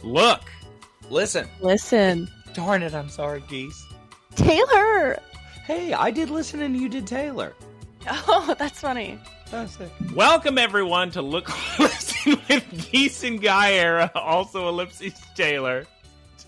Look. Listen. Darn it, I'm sorry, Geese. Taylor! Hey, I did listen and you did Taylor. Oh, that's funny. That's it. Welcome, everyone, to Listen with Geese Guyera, also ellipses Taylor.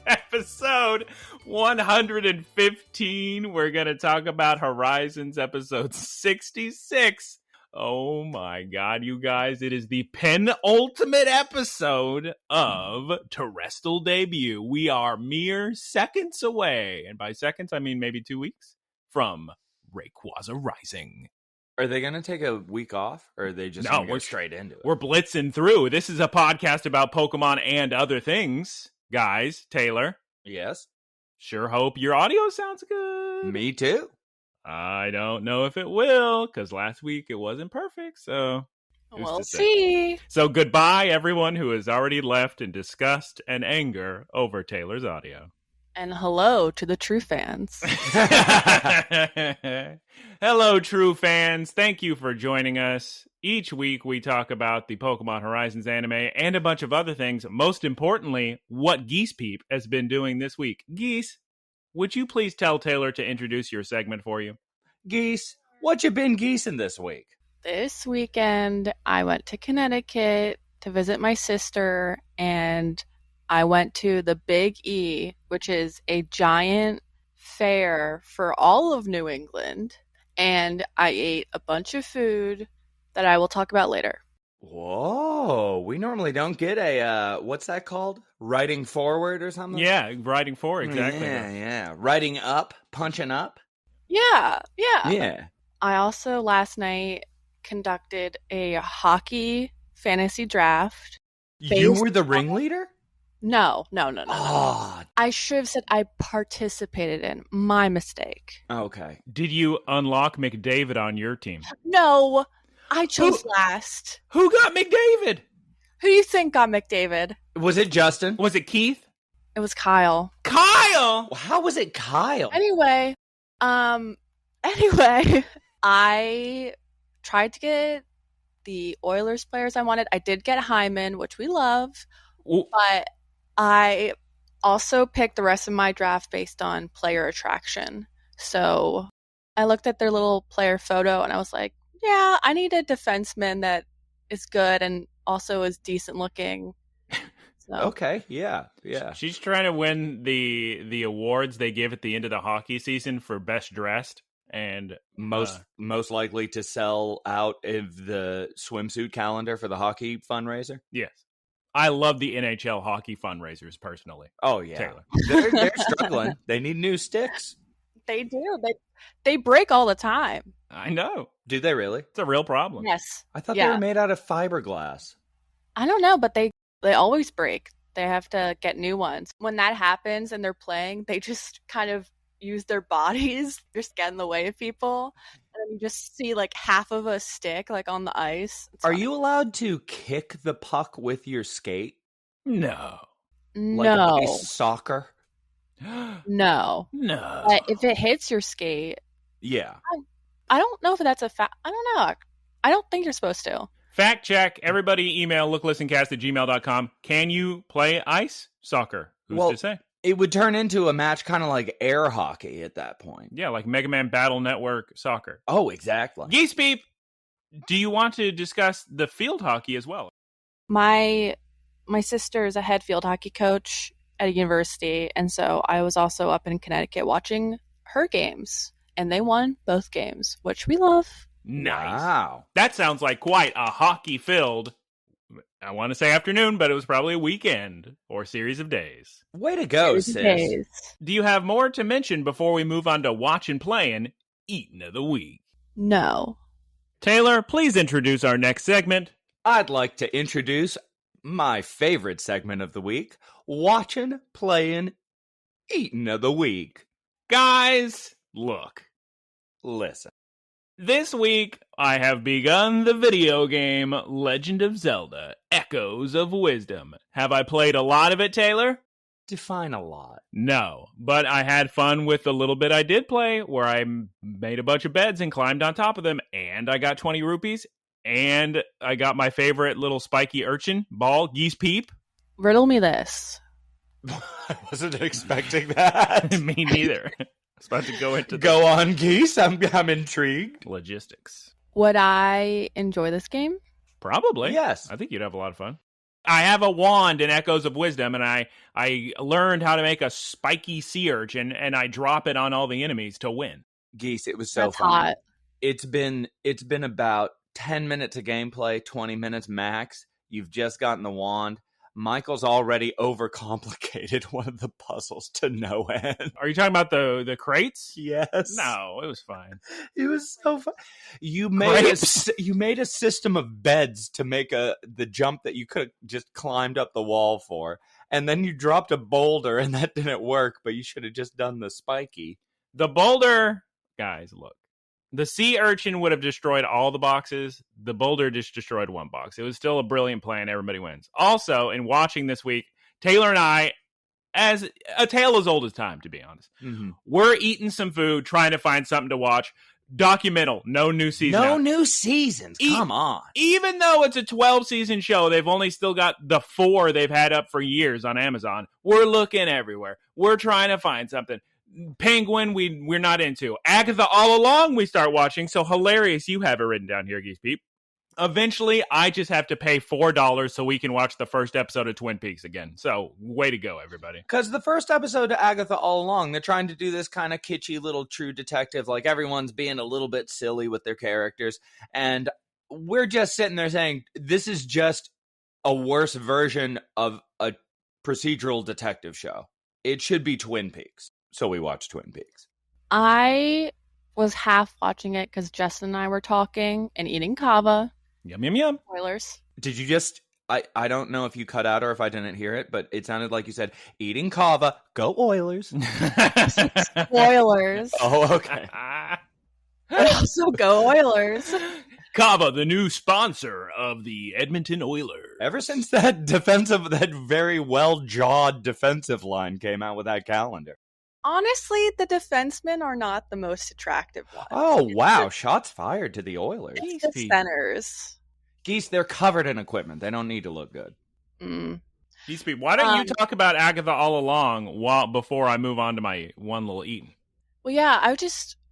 Episode 115. We're going to talk about Horizons episode 66. Oh my god, you guys. It is the penultimate episode of Terastal Debut. We are mere seconds away, and by seconds, I mean maybe 2 weeks, from Rayquaza Rising. Are they going to take a week off, or are they just going to go straight into it? We're blitzing through. This is a podcast about Pokemon and other things. Guys, Taylor. Yes? Sure hope your audio sounds good. Me too. I don't know if it will, because last week it wasn't perfect, so... We'll see. So goodbye, everyone who has already left in disgust and anger over Taylor's audio. And hello to the true fans. Hello, true fans. Thank you for joining us. Each week we talk about the Pokemon Horizons anime and a bunch of other things. Most importantly, what Geese Peep has been doing this week. Geese, would you please tell Taylor to introduce your segment for you? Geese, what you been geesing this week? This weekend, I went to Connecticut to visit my sister, and I went to the Big E, which is a giant fair for all of New England, and I ate a bunch of food that I will talk about later. Whoa, we normally don't get a, what's that called? Writing forward or something? Yeah, writing forward, exactly. Yeah. Writing up, punching up? Yeah. Yeah. I also, last night, conducted a hockey fantasy draft. You were the ringleader? No. Oh. I should have said I participated in. My mistake. Okay. Did you unlock McDavid on your team? No, I chose last. Who got McDavid? Who do you think got McDavid? Was it Justin? Was it Keith? It was Kyle. Kyle! Well, how was it Kyle? Anyway, I tried to get the Oilers players I wanted. I did get Hyman, which we love, but I also picked the rest of my draft based on player attraction. So I looked at their little player photo and I was like, yeah, I need a defenseman that is good and also is decent looking. So. Okay, yeah. She's trying to win the awards they give at the end of the hockey season for best dressed. And most likely to sell out of the swimsuit calendar for the hockey fundraiser. Yes, I love the NHL hockey fundraisers personally. Oh yeah, Taylor. They're struggling. They need new sticks. They do. They break all the time. I know. Do they really? It's a real problem. Yes. I thought they were made out of fiberglass. I don't know, but they always break. They have to get new ones. When that happens and they're playing, they just kind of use their bodies, just get in the way of people, and then you just see like half of a stick like on the ice. Are you allowed to kick the puck with your skate? No. Like ice soccer? No. But if it hits your skate, yeah. I don't know if that's a fact. I don't know. I don't think you're supposed to. Fact check. Everybody email looklistencast@gmail.com. Can you play ice soccer? Who's to say? It would turn into a match kind of like air hockey at that point. Yeah, like Mega Man Battle Network soccer. Oh, exactly. Geese Peep, do you want to discuss the field hockey as well? My sister is a head field hockey coach at a university, and so I was also up in Connecticut watching her games, and they won both games, which we love. Nice. Wow. That sounds like quite a hockey-filled, I want to say afternoon, but it was probably a weekend or series of days. Way to go, sis. Do you have more to mention before we move on to watch and play and Eatin' of the Week? No. Taylor, please introduce our next segment. I'd like to introduce my favorite segment of the week, Watchin', Playin', Eatin' of the Week. Guys, look. Listen. This week, I have begun the video game Legend of Zelda, Echoes of Wisdom. Have I played a lot of it, Taylor? Define a lot. No, but I had fun with the little bit I did play, where I made a bunch of beds and climbed on top of them, and I got 20 rupees, and I got my favorite little spiky urchin ball, Geese Peep. Riddle me this. I wasn't expecting that. Me neither. I was about to go into Go on, Geese. I'm intrigued. logistics. Would I enjoy this game? Probably. Yes. I think you'd have a lot of fun. I have a wand in Echoes of Wisdom, and I learned how to make a spiky sea urchin, and I drop it on all the enemies to win. Geese, it was so That's fun. hot. It's been about 10 minutes of gameplay, 20 minutes max. You've just gotten the wand. Michael's already overcomplicated one of the puzzles to no end. Are you talking about the crates? Yes. No, it was fine. It was so fun. You made a system of beds to make the jump that you could have just climbed up the wall for. And then you dropped a boulder and that didn't work, but you should have just done the spiky. The boulder, guys, look. The sea urchin would have destroyed all the boxes. The boulder just destroyed one box. It was still a brilliant plan. Everybody wins. Also, in watching this week, Taylor and I, as a tale as old as time, to be honest, we're eating some food, trying to find something to watch. Documental, no new season. No out. new seasons. Come on. Even though it's a 12-season show, they've only still got the 4 they've had up for years on Amazon. We're looking everywhere. We're trying to find something. Penguin, we're not into. Agatha All Along, we start watching. So hilarious. You have it written down here, Geese Peep. Eventually, I just have to pay $4 so we can watch the first episode of Twin Peaks again. So, way to go, everybody. Because the first episode of Agatha All Along, they're trying to do this kind of kitschy little True Detective. Like, everyone's being a little bit silly with their characters. And we're just sitting there saying, this is just a worse version of a procedural detective show. It should be Twin Peaks. So we watched Twin Peaks. I was half watching it because Justin and I were talking and eating Cava. Yum, yum, yum. Spoilers. Did you just... I don't know if you cut out or if I didn't hear it, but it sounded like you said, eating Cava, go Oilers. Spoilers. Oh, okay. Also go Oilers. Cava, the new sponsor of the Edmonton Oilers. Ever since that very well-jawed defensive line came out with that calendar. Honestly, the defensemen are not the most attractive ones. Oh, wow. Shots fired to the Oilers. It's the centers. Geese, they're covered in equipment. They don't need to look good. Geese Peep, why don't you talk about Agatha All Along before I move on to my one little eating? Well, yeah, I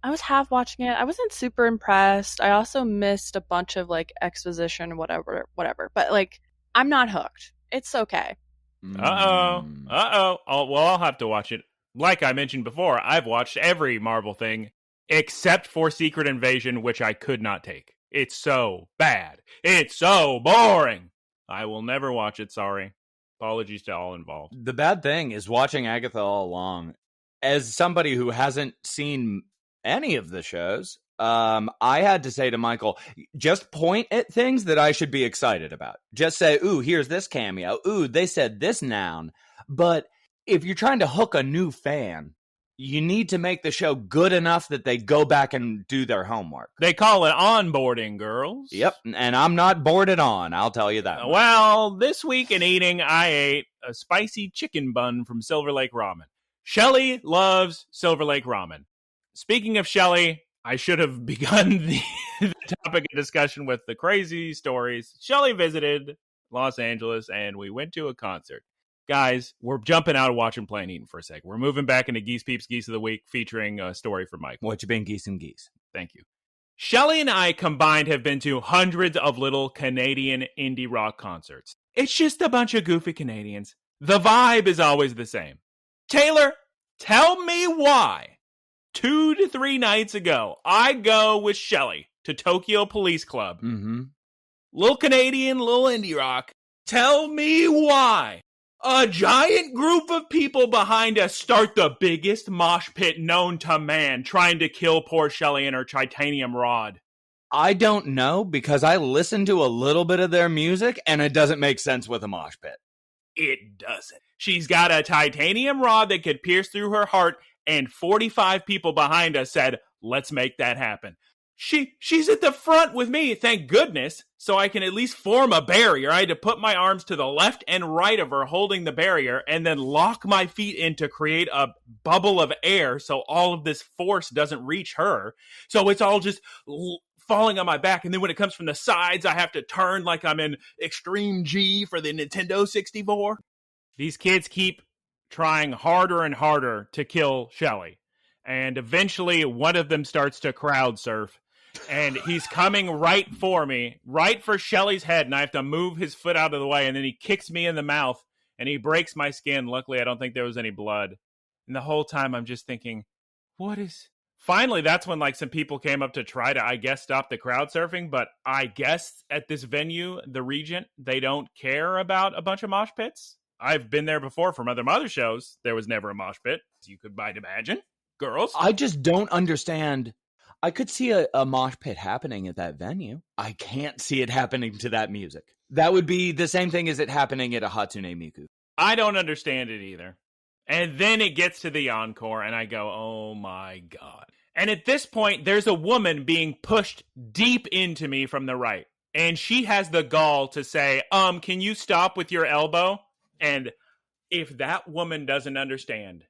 was half watching it. I wasn't super impressed. I also missed a bunch of, like, exposition, whatever. But, like, I'm not hooked. It's okay. Uh-oh. Well, I'll have to watch it. Like I mentioned before, I've watched every Marvel thing except for Secret Invasion, which I could not take. It's so bad. It's so boring. I will never watch it, sorry. Apologies to all involved. The bad thing is watching Agatha All Along. As somebody who hasn't seen any of the shows, I had to say to Michael, just point at things that I should be excited about. Just say, ooh, here's this cameo. Ooh, they said this noun. But if you're trying to hook a new fan, you need to make the show good enough that they go back and do their homework. They call it onboarding, girls. Yep, and I'm not boarded on, I'll tell you that. Well, this week in eating, I ate a spicy chicken bun from Silver Lake Ramen. Shelly loves Silver Lake Ramen. Speaking of Shelly, I should have begun the topic of discussion with the crazy stories. Shelly visited Los Angeles, and we went to a concert. Guys, we're jumping out of watching, playing, eating for a sec. We're moving back into Geese Peeps Geese of the Week, featuring a story from Mike. What you been, Geese and Geese? Thank you. Shelly and I combined have been to hundreds of little Canadian indie rock concerts. It's just a bunch of goofy Canadians. The vibe is always the same. Taylor, tell me why 2 to 3 nights ago, I go with Shelly to Tokyo Police Club. Little Canadian, little indie rock. Tell me why a giant group of people behind us start the biggest mosh pit known to man, trying to kill poor Shelly and her titanium rod. I don't know, because I listened to a little bit of their music, and it doesn't make sense with a mosh pit. It doesn't. She's got a titanium rod that could pierce through her heart, and 45 people behind us said, let's make that happen. She's at the front with me, thank goodness, so I can at least form a barrier. I had to put my arms to the left and right of her holding the barrier and then lock my feet in to create a bubble of air so all of this force doesn't reach her. So it's all just falling on my back. And then when it comes from the sides, I have to turn like I'm in Extreme G for the Nintendo 64. These kids keep trying harder and harder to kill Shelly. And eventually one of them starts to crowd surf. And he's coming right for me, right for Shelly's head. And I have to move his foot out of the way. And then he kicks me in the mouth and he breaks my skin. Luckily, I don't think there was any blood. And the whole time I'm just thinking, what is... Finally, that's when like some people came up to try to, I guess, stop the crowd surfing. But I guess at this venue, the Regent, they don't care about a bunch of mosh pits. I've been there before from other shows. There was never a mosh pit, as you might imagine. Girls. I just don't understand. I could see a mosh pit happening at that venue. I can't see it happening to that music. That would be the same thing as it happening at a Hatsune Miku. I don't understand it either. And then it gets to the encore, and I go, oh my God. And at this point, there's a woman being pushed deep into me from the right. And she has the gall to say, can you stop with your elbow? And if that woman doesn't understand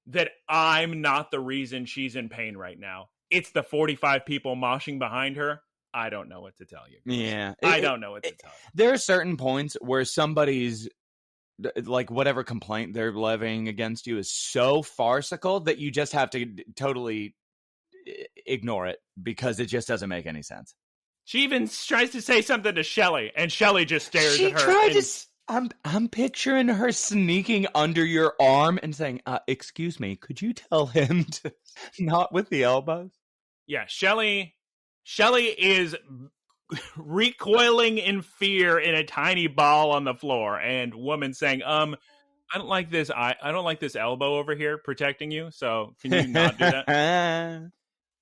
that I'm not the reason she's in pain right now, it's the 45 people moshing behind her, I don't know what to tell you. Yeah. I don't know what to tell you. There are certain points where somebody's, like, whatever complaint they're levying against you is so farcical that you just have to totally ignore it because it just doesn't make any sense. She even tries to say something to Shelly, and Shelly just stares at her. I'm picturing her sneaking under your arm and saying, excuse me, could you tell him to not with the elbows? Yeah, Shelly is recoiling in fear in a tiny ball on the floor, and woman saying, I don't like this. I don't like this elbow over here protecting you. So can you not do that?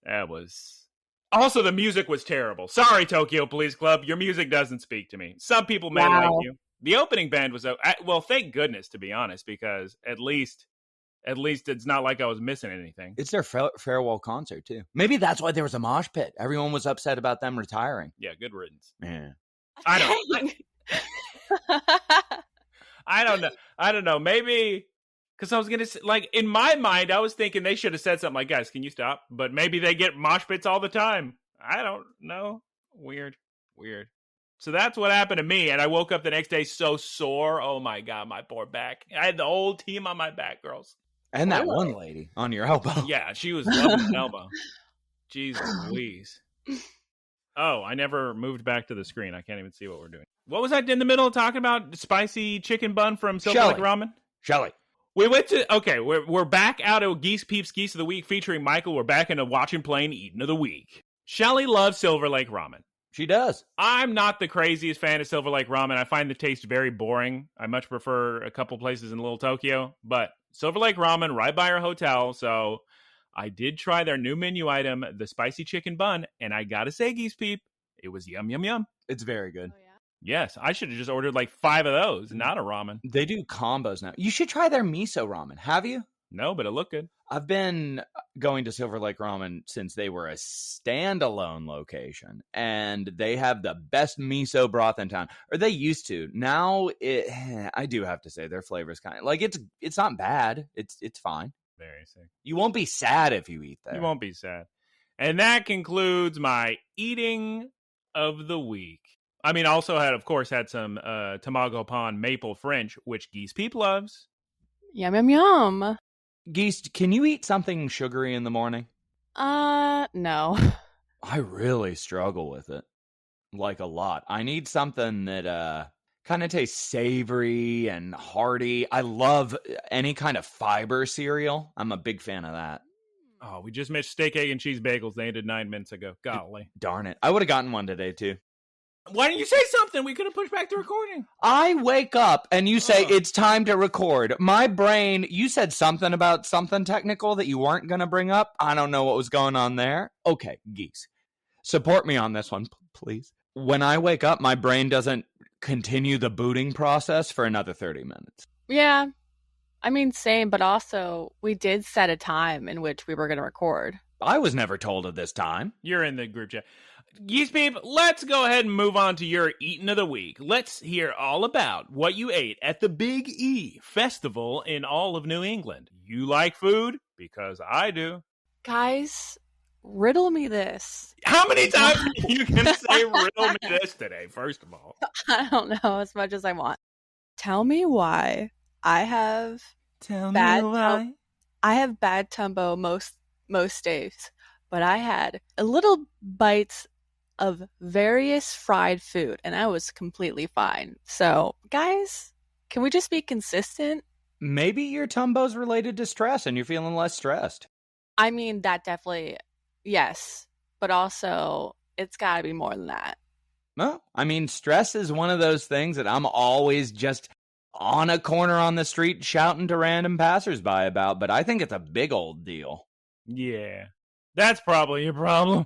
That was also, the music was terrible. Sorry, Tokyo Police Club, your music doesn't speak to me. Some people may like you. The opening band was well, thank goodness, to be honest, because at least it's not like I was missing anything. It's their farewell concert too. Maybe that's why there was a mosh pit. Everyone was upset about them retiring. Yeah, good riddance. Yeah. I don't know. Maybe because I was gonna say, like, in my mind, I was thinking they should have said something like, "Guys, can you stop?" But maybe they get mosh pits all the time. I don't know. Weird. So that's what happened to me, and I woke up the next day so sore. Oh my God, my poor back. I had the whole team on my back, girls. And that one lady on your elbow. Yeah, she was loving the elbow. Jesus Louise. Oh, I never moved back to the screen. I can't even see what we're doing. What was I in the middle of talking about? Spicy chicken bun from Silver Lake Ramen? Shelly. We went to, okay, we're back out of Geese Peeps Geese of the Week featuring Michael. We're back into Watching Playing Eating of the Week. Shelly loves Silver Lake Ramen. She does. I'm not the craziest fan of Silver Lake Ramen. I find the taste very boring. I much prefer a couple places in Little Tokyo. But Silver Lake Ramen, right by our hotel. So I did try their new menu item, the spicy chicken bun. And I gotta say, Geese Peep, it was yum, yum, yum. It's very good. Oh, yeah? Yes, I should have just ordered like 5 of those, not a ramen. They do combos now. You should try their miso ramen. Have you? No, but it looked good. I've been going to Silver Lake Ramen since they were a standalone location, and they have the best miso broth in town. Or they used to. Now, I do have to say their flavor's kind of like it's not bad. It's fine. Very sick. You won't be sad if you eat there. You won't be sad. And that concludes my eating of the week. I mean, also had some Tamago Pond maple French, which Geese Peep loves. Yum, yum, yum. Geese, can you eat something sugary in the morning? No. I really struggle with it. Like a lot. I need something that kind of tastes savory and hearty. I love any kind of fiber cereal. I'm a big fan of that. Oh, we just missed steak, egg, and cheese bagels. They ended 9 minutes ago. Golly. Darn it. I would have gotten one today, too. Why didn't you say something? We could have pushed back the recording. I wake up and you say, it's time to record. My brain, you said something about something technical that you weren't going to bring up. I don't know what was going on there. Okay, Geese. Support me on this one, please. When I wake up, my brain doesn't continue the booting process for another 30 minutes. Yeah. I mean, same, but also we did set a time in which we were going to record. I was never told of this time. You're in the group chat. Geese Peep, let's go ahead and move on to your Eatin' of the Week. Let's hear all about what you ate at the Big E Festival in all of New England. You like food? Because I do. Guys, riddle me this. How many times are you going to say riddle me this today, first of all? I don't know, as much as I want. Tell me why I have bad I have bad tumbo most days, but I had a little bites of various fried food, and I was completely fine. So, guys, can we just be consistent? Maybe your tumbo's related to stress and you're feeling less stressed. I mean, that definitely, yes. But also, it's got to be more than that. No, I mean, stress is one of those things that I'm always just on a corner on the street shouting to random passersby about, but I think it's a big old deal. Yeah, that's probably your problem.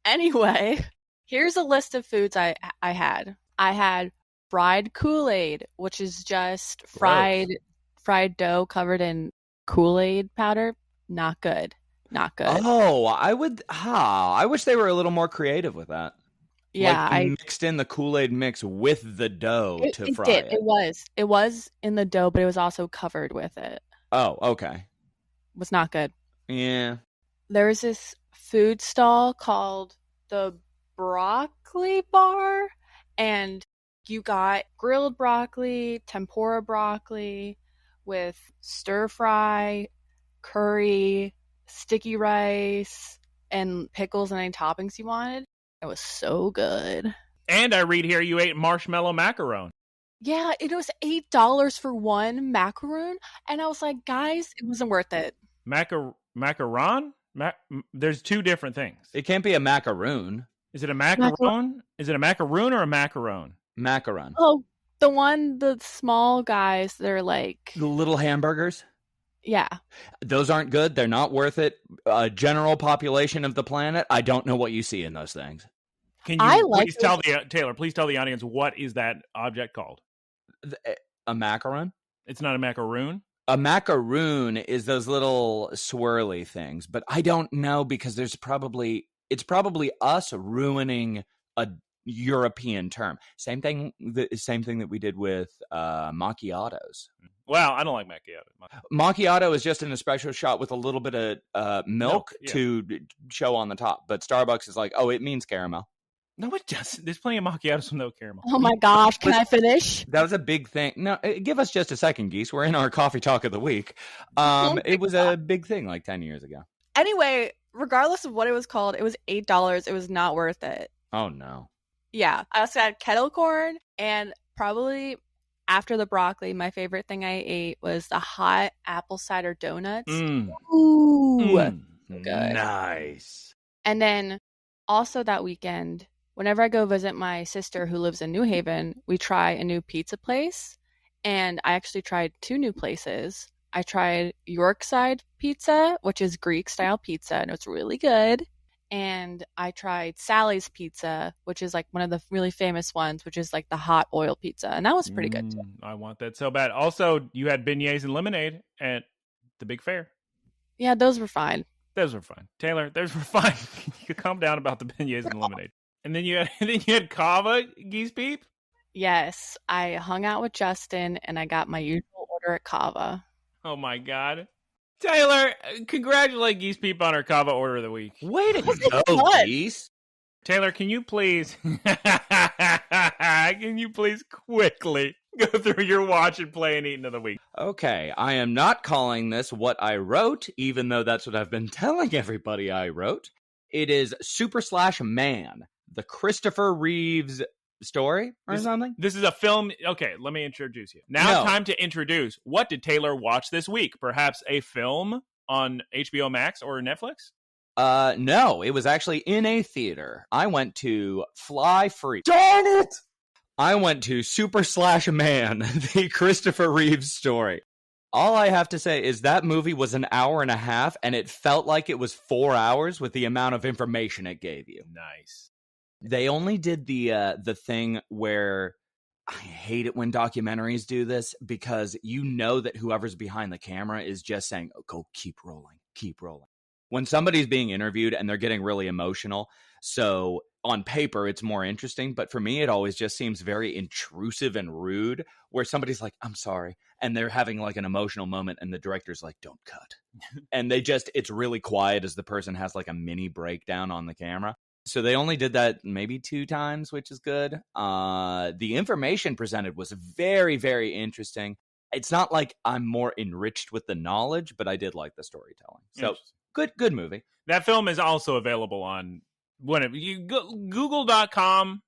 Anyway, here's a list of foods I had. I had fried Kool-Aid, which is just fried dough covered in Kool-Aid powder. Not good. Not good. Oh, I wish they were a little more creative with that. Yeah, I mixed in the Kool-Aid mix with the dough to fry it. It was in the dough, but it was also covered with it. Oh, okay. It was not good. Yeah. There was this food stall called the Broccoli Bar, and you got grilled broccoli, tempura broccoli with stir fry, curry, sticky rice, and pickles and any toppings you wanted. It was so good. And I read here you ate marshmallow macaron. Yeah, it was $8 for one macaroon, and I was like, guys, it wasn't worth it. Macaron? There's two different things. It can't be a macaroon. Is it a macaron? Is it a macaroon or a macaron? Macaron. Oh, the small guys, they're like... The little hamburgers? Yeah. Those aren't good. They're not worth it. General population of the planet, I don't know what you see in those things. Can you please tell the audience, what is that object called? A macaron? It's not a macaroon? A macaroon is those little swirly things, but I don't know because it's probably us ruining a European term. Same thing that we did with macchiatos. Well, I don't like macchiato. Macchiato is just an espresso shot with a little bit of milk to show on the top. But Starbucks is like, oh, it means caramel. No, it doesn't. There's plenty of macchiatos with no caramel. Oh my gosh, can I finish? That was a big thing. No, give us just a second, Geese. We're in our coffee talk of the week. It was a big thing like 10 years ago. Anyway, regardless of what it was called, it was $8. It was not worth it. Oh, no. Yeah. I also had kettle corn, and probably after the broccoli, my favorite thing I ate was the hot apple cider donuts. Ooh. Good. Nice. And then also that weekend, whenever I go visit my sister who lives in New Haven, we try a new pizza place. And I actually tried two new places. I tried Yorkside Pizza, which is Greek-style pizza, and it's really good. And I tried Sally's Pizza, which is like one of the really famous ones, which is like the hot oil pizza. And that was pretty good too. I want that so bad. Also, you had beignets and lemonade at the big fair. Yeah, those were fine. Those were fine. Taylor, those were fine. You could calm down about the beignets and lemonade. And then you had Cava, Geese Peep? Yes, I hung out with Justin and I got my usual order at Cava. Oh my God. Taylor, congratulate Geese Peep on her Cava order of the week. Way to go, Geese. Taylor, can you please quickly go through your watch and play and eating of the week? Okay, I am not calling this what I wrote, even though that's what I've been telling everybody I wrote. It is Super/Man, the Christopher Reeves story or something. This is a film. Okay, let me introduce you. Now time to introduce, what did Taylor watch this week? Perhaps a film on HBO Max or Netflix? No, it was actually in a theater. I went to Fly Free. Darn it! I went to Super/Man, the Christopher Reeves story. All I have to say is that movie was an hour and a half, and it felt like it was 4 hours with the amount of information it gave you. Nice. They only did the thing where I hate it when documentaries do this, because you know that whoever's behind the camera is just saying, oh, go keep rolling, keep rolling. When somebody's being interviewed and they're getting really emotional, so on paper it's more interesting, but for me it always just seems very intrusive and rude, where somebody's like, I'm sorry, and they're having like an emotional moment and the director's like, don't cut. And it's really quiet as the person has like a mini breakdown on the camera. So they only did that maybe 2 times, which is good. The information presented was very, very interesting. it's not like I'm more enriched with the knowledge, but I did like the storytelling. So good movie. That film is also available on Google.com.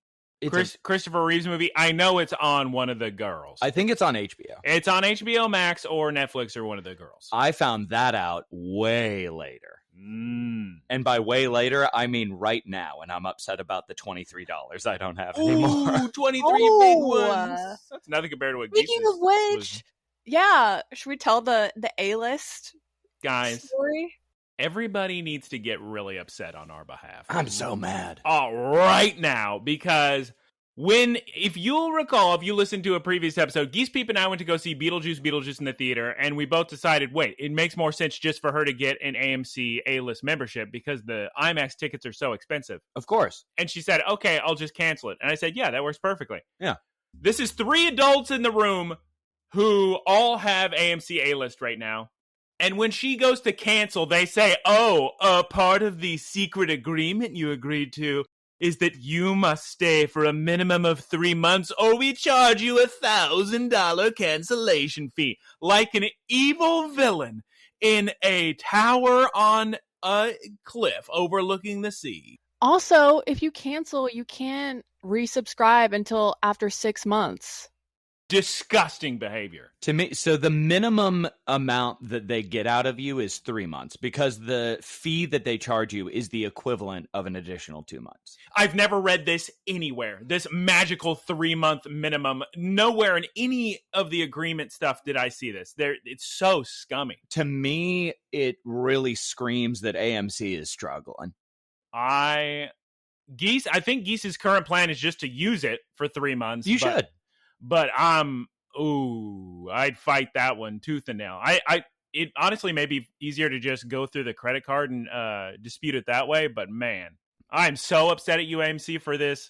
Christopher Reeves movie. I know it's on one of the girls. I think it's on HBO. It's on HBO Max or Netflix or one of the girls. I found that out way later. And by way later, I mean right now. And I'm upset about the $23 I don't have anymore. Ooh, 23 big ones. That's nothing compared to what Speaking of which, yeah, should we tell the A-list guys story? Everybody needs to get really upset on our behalf. I'm so mad. Right now, because if you'll recall, if you listened to a previous episode, Geese Peep and I went to go see Beetlejuice in the theater, and we both decided, wait, it makes more sense just for her to get an AMC A-list membership because the IMAX tickets are so expensive. Of course. And she said, okay, I'll just cancel it. And I said, yeah, that works perfectly. Yeah. This is 3 adults in the room who all have AMC A-list right now. And when she goes to cancel, they say, part of the secret agreement you agreed to is that you must stay for a minimum of 3 months or we charge you $1,000 cancellation fee. Like an evil villain in a tower on a cliff overlooking the sea. Also, if you cancel, you can't resubscribe until after 6 months. Disgusting behavior. To me, so the minimum amount that they get out of you is 3 months because the fee that they charge you is the equivalent of an additional 2 months. I've never read this anywhere. This magical 3-month minimum. Nowhere in any of the agreement stuff did I see this. It's so scummy. To me, it really screams that AMC is struggling. I think Geese's current plan is just to use it for 3 months. You should. But I'd fight that one tooth and nail. It honestly may be easier to just go through the credit card and dispute it that way. But man, I'm so upset at you, AMC, for this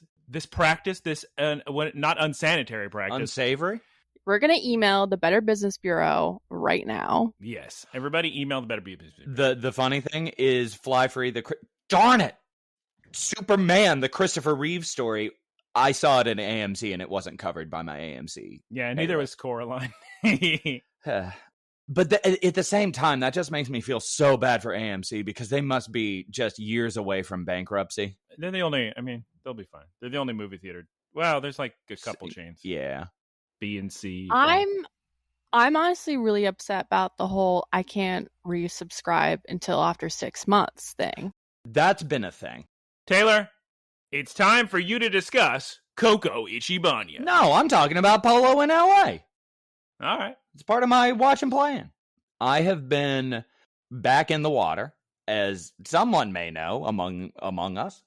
practice, this not unsanitary practice, unsavory. We're gonna email the Better Business Bureau right now. Yes, everybody email the Better Business Bureau. The funny thing is, Fly Free. Darn it, Superman, the Christopher Reeves story. I saw it in AMC, and it wasn't covered by my AMC. Yeah, neither was Coraline. But at the same time, that just makes me feel so bad for AMC because they must be just years away from bankruptcy. They're the only, they'll be fine. They're the only movie theater. Well, there's like a couple chains. Yeah. B and C. I'm honestly really upset about the whole I can't resubscribe until after 6 months thing. That's been a thing. Taylor, it's time for you to discuss Coco Ichibanya. No, I'm talking about Polo in LA. All right. It's part of my watch and plan. I have been back in the water, as someone may know among us.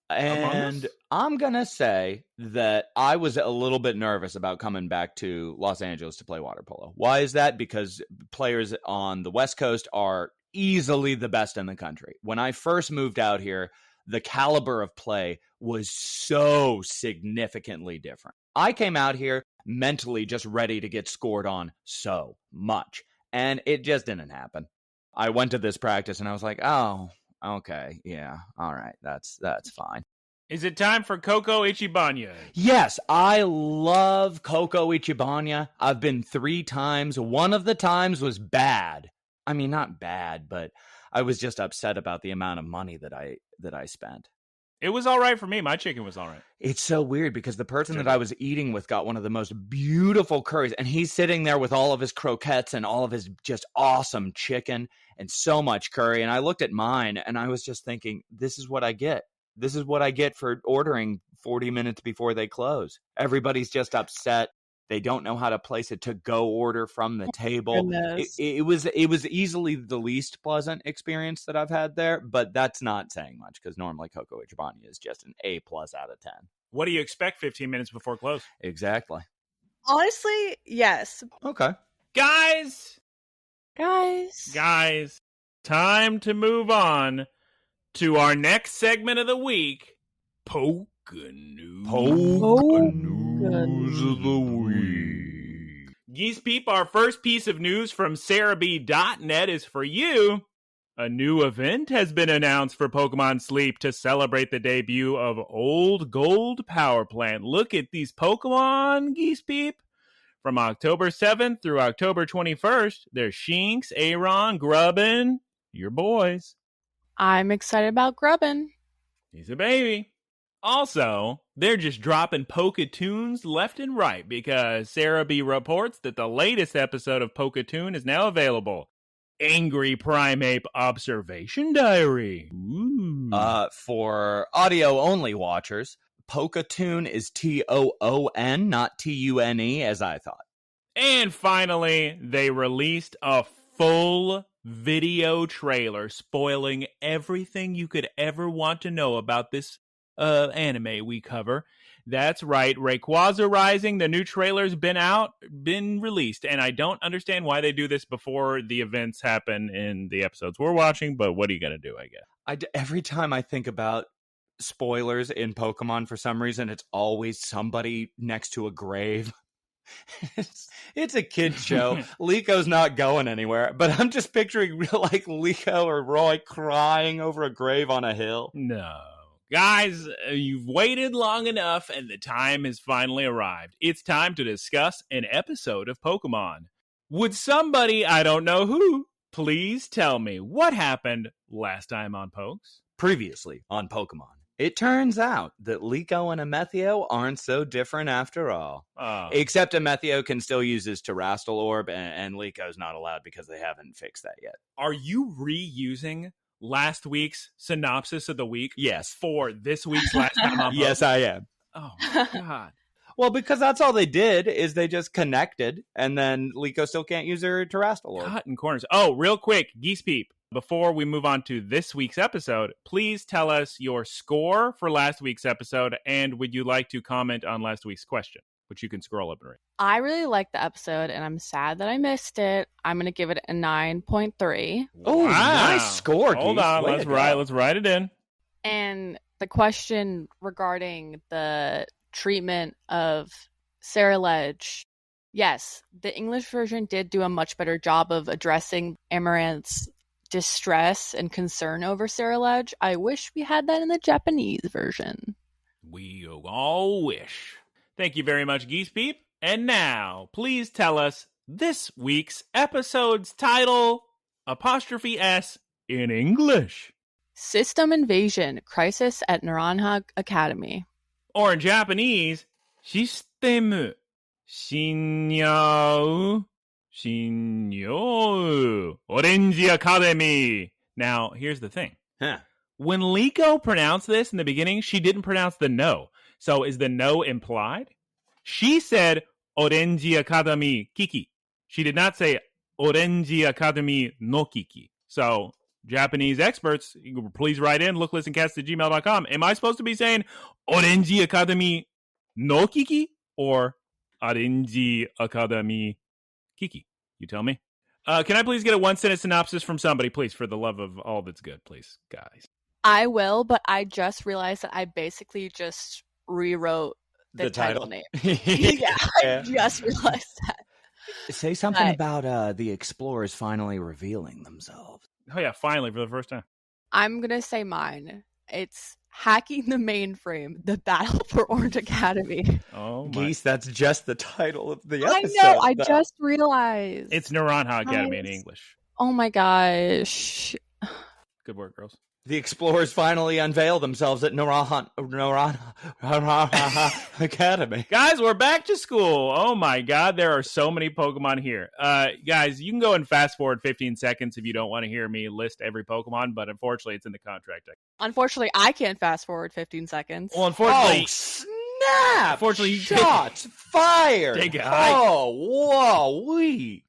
And I'm going to say that I was a little bit nervous about coming back to Los Angeles to play water polo. Why is that? Because players on the West Coast are easily the best in the country. When I first moved out here, the caliber of play was so significantly different. I came out here mentally just ready to get scored on so much, and it just didn't happen. I went to this practice, and I was like, oh, okay, yeah, all right, that's fine. Is it time for Coco Ichibanya? Yes, I love Coco Ichibanya. I've been 3 times. One of the times was bad. I mean, not bad, but I was just upset about the amount of money that I spent. It was all right for me. My chicken was all right. It's so weird because the person that I was eating with got one of the most beautiful curries, and he's sitting there with all of his croquettes and all of his just awesome chicken and so much curry. And I looked at mine and I was just thinking, this is what I get. This is what I get for ordering 40 minutes before they close. Everybody's just upset. They don't know how to place a to-go order from the table. It was easily the least pleasant experience that I've had there, but that's not saying much because normally Coco Ichibanya is just an A+ out of 10. What do you expect 15 minutes before close? Exactly. Honestly, yes. Okay. Guys, time to move on to our next segment of the week, Poke News. News of the week. Geese Peep, our first piece of news from SarahB.net is for you. A new event has been announced for Pokemon Sleep to celebrate the debut of Old Gold Power Plant. Look at these Pokemon, Geese Peep. From October 7th through October 21st, there's Shinx, Aaron, Grubbin, your boys. I'm excited about Grubbin. He's a baby. Also, they're just dropping Poketoons left and right because Sarah B reports that the latest episode of Poketoon is now available. Angry Primeape Observation Diary. Ooh. For audio-only watchers, Poketoon is Toon, not Tune, as I thought. And finally, they released a full video trailer spoiling everything you could ever want to know about this anime we cover. That's right, Rayquaza Rising, the new trailer's been released, and I don't understand why they do this before the events happen in the episodes we're watching, but what are you going to do, I guess? Every time I think about spoilers in Pokemon, for some reason, it's always somebody next to a grave. It's a kid's show. Liko's not going anywhere, but I'm just picturing like Liko or Roy crying over a grave on a hill. No. Guys, you've waited long enough, and the time has finally arrived. It's time to discuss an episode of Pokemon. Would somebody, I don't know who, please tell me what happened last time on Pokes? Previously on Pokemon. It turns out that Liko and Amethio aren't so different after all. Except Amethio can still use his Terastal Orb, and Liko's not allowed because they haven't fixed that yet. Are you reusing last week's synopsis of the week? Yes. For this week's last time on Pokemon? Yes, I am. Oh, my God. Well, because that's all they did is they just connected, and then Liko still can't use her Terastal Orb. Cutting corners. Oh, real quick, Geese Peep. Before we move on to this week's episode, please tell us your score for last week's episode, and would you like to comment on last week's question, which you can scroll up and read. I really liked the episode, and I'm sad that I missed it. I'm going to give it a 9.3. Oh, wow. Nice score, Hold Geese. on, let's write it in. And the question regarding the treatment of Ceruledge, yes, the English version did do a much better job of addressing Amaranth's distress and concern over Ceruledge. I wish we had that in the Japanese version. We all wish. Thank you very much, Geese Peep. And now, please tell us this week's episode's title, '(S) in English. System Invasion, Crisis at Naranja Academy. Or in Japanese, システム侵入 Orange Academy. Now, here's the thing. When Liko pronounced this in the beginning, she didn't pronounce the no. So is the no implied? She said Orange Academy Kiki. She did not say Orange Academy no Kiki. So, Japanese experts, please write in, looklistencast@gmail.com. Am I supposed to be saying Orange Academy no Kiki or Orange Academy Kiki? You tell me. Can I please get a one-sentence synopsis from somebody, please, for the love of all that's good, please, guys? I will, but I just realized that I basically just rewrote the title name. Yeah, I just realized that. Say something about the explorers finally revealing themselves. Oh, yeah, finally, for the first time. I'm going to say mine. It's Hacking the Mainframe, The Battle for Orange Academy. Oh, my. Geese, that's just the title of the episode. I know, I just realized. It's Naranja Academy in English. Oh, my gosh. Good work, girls. The explorers finally unveil themselves at Naranja Academy. Guys, we're back to school. Oh my God, there are so many Pokemon here. Guys, you can go and fast forward 15 seconds if you don't want to hear me list every Pokemon, but unfortunately, it's in the contract. Unfortunately, I can't fast forward 15 seconds. Well, unfortunately, snap! Unfortunately, shots fired. Take a hike. Oh, whoa, wee.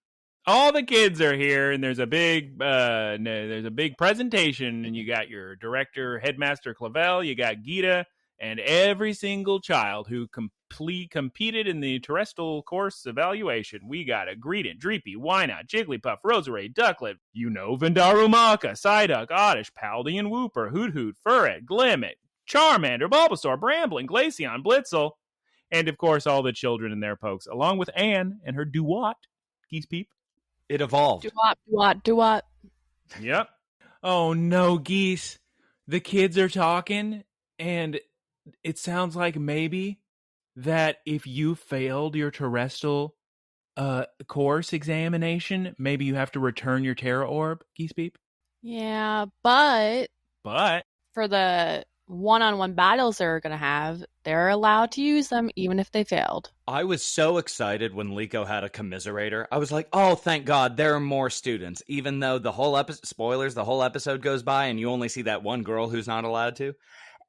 All the kids are here, and there's a big presentation, and you got your director, Headmaster Clavel, you got Gita, and every single child who competed in the terrestrial course evaluation. We got a Greedent, Dreepy, Wynaut, Jigglypuff, Roserade, Ducklet, Vendarumaka, Psyduck, Oddish, Paldean, Wooper, Hoot, Furret, Glimmet, Charmander, Bulbasaur, Brambling, Glaceon, Blitzel, and of course all the children in their pokes, along with Anne and her Duat, Geese Peep. It evolved. Duat. Yep. Oh no, Geese. The kids are talking, and it sounds like maybe that if you failed your terrestrial course examination, maybe you have to return your Terra Orb, Geese Beep? Yeah, but for the one-on-one battles they're going to have, they're allowed to use them even if they failed. I was so excited when Liko had a commiserator. I was like, oh, thank God, there are more students. Even though the whole episode, spoilers, the whole episode goes by and you only see that one girl who's not allowed to.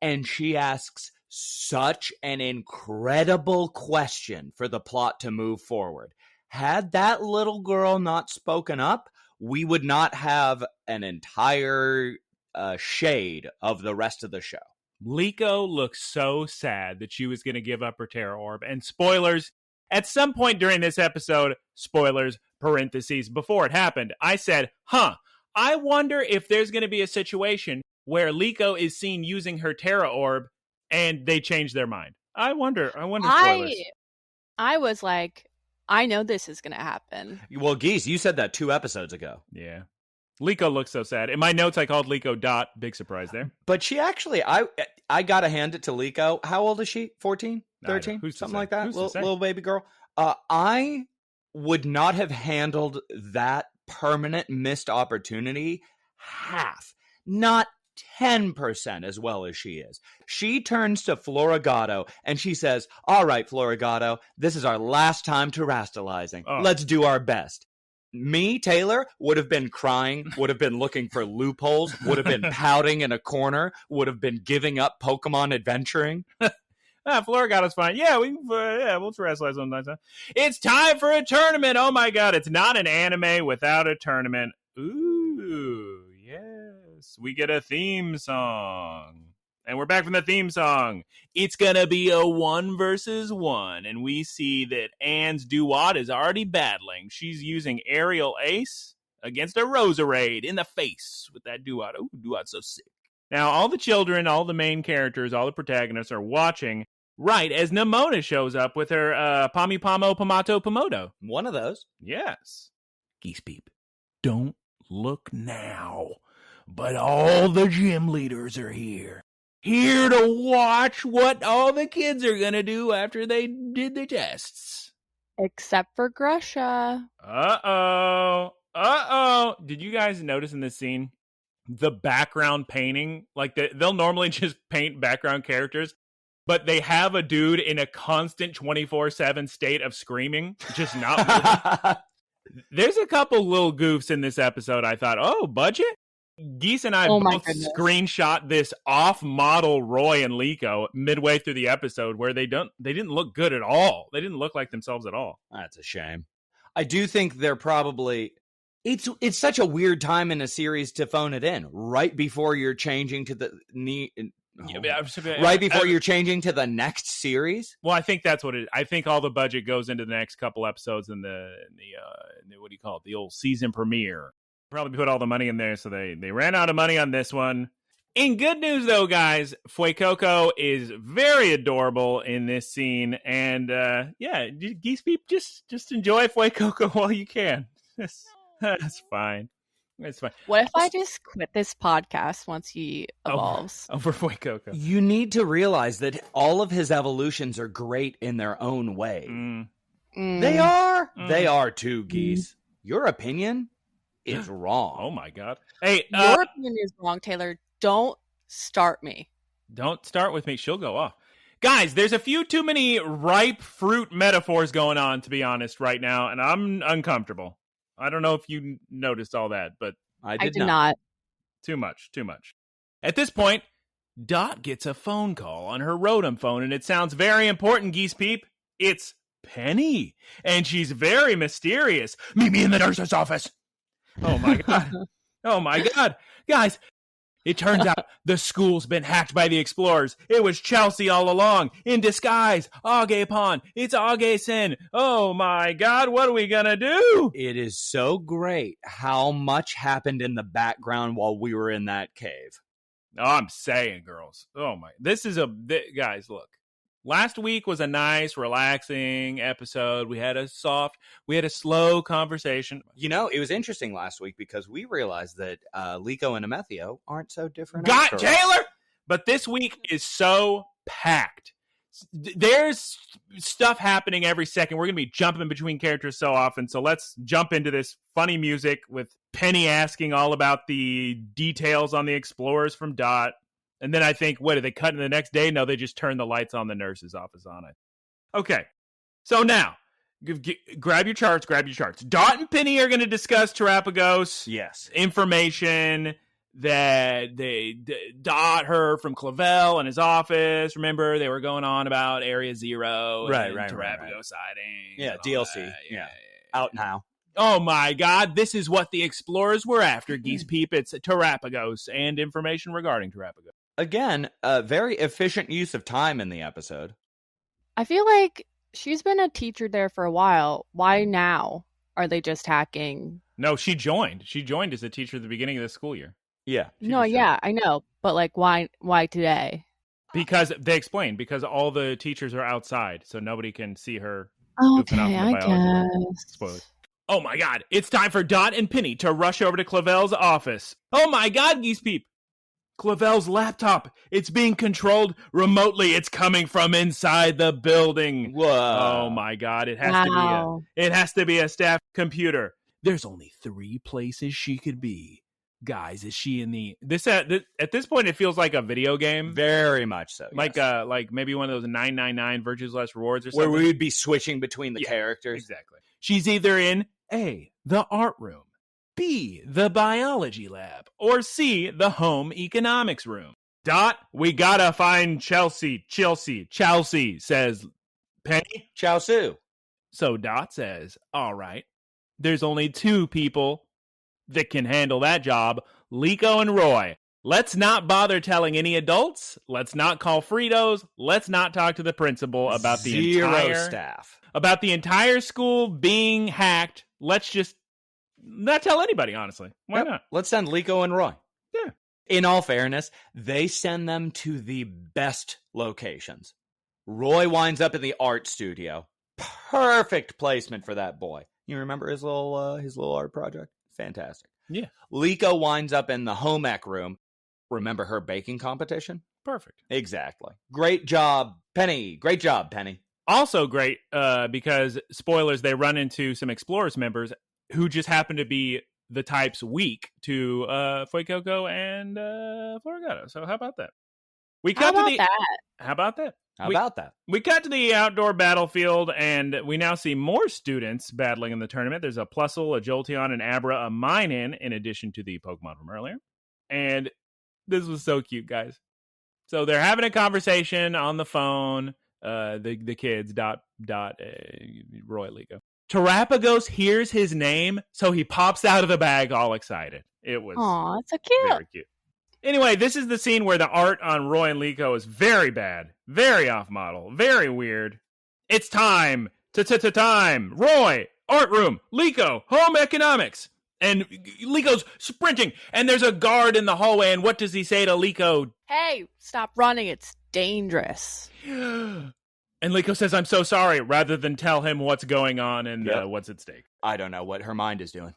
And she asks such an incredible question for the plot to move forward. Had that little girl not spoken up, we would not have an entire shade of the rest of the show. Liko looked so sad that she was going to give up her Terra Orb. And spoilers, at some point during this episode, spoilers, parentheses, before it happened, I said, I wonder if there's going to be a situation where Liko is seen using her Terra Orb and they change their mind. I wonder spoilers. I was like, I know this is going to happen. Well, Geese, you said that 2 episodes ago. Yeah. Liko looks so sad. In my notes, I called Liko Dot. Big surprise there. But she actually, I got to hand it to Liko. How old is she? 14? 13? Something like that? Little baby girl. I would not have handled that permanent missed opportunity half, not 10% as well as she is. She turns to Florigato and she says, all right, Florigato, this is our last time terastalizing. Let's do our best. Me, Taylor, would have been crying, would have been looking for loopholes, would have been pouting in a corner, would have been giving up Pokemon adventuring. Florigato's fine. Yeah, we'll terastallize sometimes. It's time for a tournament. Oh my God, it's not an anime without a tournament. Ooh, yes. We get a theme song. And we're back from the theme song. It's going to be a 1 versus 1. And we see that Anne's Duat is already battling. She's using Aerial Ace against a Roserade in the face with that Duat. Oh, Duat's so sick. Now, all the children, all the main characters, all the protagonists are watching right as Nimona shows up with her Pami Pamo Pamato Pomoto. One of those. Yes. Geese Peep, don't look now. But all the gym leaders are here. Here to watch what all the kids are going to do after they did the tests. Except for Grusha. Uh-oh. Did you guys notice in this scene the background painting? Like, they'll normally just paint background characters, but they have a dude in a constant 24/7 state of screaming, just not moving. There's a couple little goofs in this episode. I thought, budget? Geese and I both screenshot this off-model Roy and Liko midway through the episode where they didn't look good at all. They didn't look like themselves at all. That's a shame. I do think they're probably... It's such a weird time in a series to phone it in, right before you're changing to the... right before you're changing to the next series? Well, I think that's what it is. I think all the budget goes into the next couple episodes in the what do you call it? The old season premiere. Probably put all the money in there, so they ran out of money on this one. In good news, though, guys, Fuecoco is very adorable in this scene, and Geese Peep, just enjoy Fuecoco while you can. That's fine. It's fine. What if I just quit this podcast once he evolves? Over Fuecoco. You need to realize that all of his evolutions are great in their own way. They are. They are too, Geese. Your opinion is wrong. Oh my God. Hey, your opinion is wrong, Taylor. Don't start me. Don't start with me. She'll go off. Guys, there's a few too many ripe fruit metaphors going on, to be honest, right now, and I'm uncomfortable. I don't know if you noticed all that, but I did not. Too much. At this point, Dot gets a phone call on her Rotom phone, and it sounds very important, Geese Peep. It's Penny, and she's very mysterious. Meet me in the nurse's office. Oh my God. Oh my God. Guys, it turns out the school's been hacked by the explorers. It was Chelsea all along, in disguise. Agapon. It's Age-sen. Oh my God, what are we gonna do? It is so great how much happened in the background while we were in that cave. Oh, I'm saying, girls. Oh my. Guys, look. Last week was a nice, relaxing episode. We had a slow conversation. You know, it was interesting last week because we realized that Liko and Amethio aren't so different. Got Taylor! But this week is so packed. there's stuff happening every second. We're going to be jumping between characters so often. So let's jump into this funny music with Penny asking all about the details on the explorers from Dot. And then I think, what, are they cutting the next day? No, they just turn the lights on the nurse's office on it. Okay. So now, grab your charts. Dot and Penny are going to discuss Terapagos. Yes. Information that they Dot heard from Clavel in his office. Remember, they were going on about Area Zero. Right. Terapagos sighting. Yeah, DLC. Yeah. Out now. Oh my God, this is what the explorers were after, Geese Peep. It's Terapagos and information regarding Terapagos. Again, a very efficient use of time in the episode. I feel like she's been a teacher there for a while. Why now are they just hacking? No, she joined. She joined as a teacher at the beginning of the school year. Yeah. I know. But like, why today? Because they explained, because all the teachers are outside, so nobody can see her. Okay, I guess. Spoilers. Oh my God, it's time for Dot and Penny to rush over to Clavel's office. Oh my God, Geese Peep. Clavel's laptop. It's being controlled remotely. It's coming from inside the building. Whoa. Oh my God, it has to be a staff computer. There's only 3 places she could be. Guys, is she in the at this point it feels like a video game? Very much so. Like yes. Like maybe one of those 999 virtues less rewards or something. Where we would be switching between the characters. Exactly. She's either in A, the art room, B, the biology lab, or C, the home economics room. Dot, we gotta find Chelsea, says Penny. Chelsea. So Dot says, all right, there's only 2 people that can handle that job, Liko and Roy. Let's not bother telling any adults. Let's not call Fritos. Let's not talk to the principal about the entire school being hacked. Let's just not tell anybody, honestly. Why not? Let's send Liko and Roy. Yeah. In all fairness, they send them to the best locations. Roy winds up in the art studio. Perfect placement for that boy. You remember his little art project? Fantastic. Yeah. Liko winds up in the home ec room. Remember her baking competition? Perfect. Exactly. Great job, Penny. Great job, Penny. Also great, because, spoilers, they run into some Explorers members who just happen to be the types weak to Fuecoco and Floragato. So how about that? How about that? We cut to the outdoor battlefield, and we now see more students battling in the tournament. There's a Plusle, a Jolteon, an Abra, a Minun, in addition to the Pokemon from earlier. And this was so cute, guys. So they're having a conversation on the phone, the kids, Dot, Roy, Liko. Terapagos hears his name, so he pops out of the bag all excited. It was that's so cute. Very cute. Anyway, this is the scene where the art on Roy and Liko is very bad, very off-model, very weird. It's time. Time. Roy, art room. Liko, home economics. And Liko's sprinting, and there's a guard in the hallway, and what does he say to Liko? Hey, stop running. It's dangerous. And Liko says, I'm so sorry, rather than tell him what's going on and what's at stake. I don't know what her mind is doing.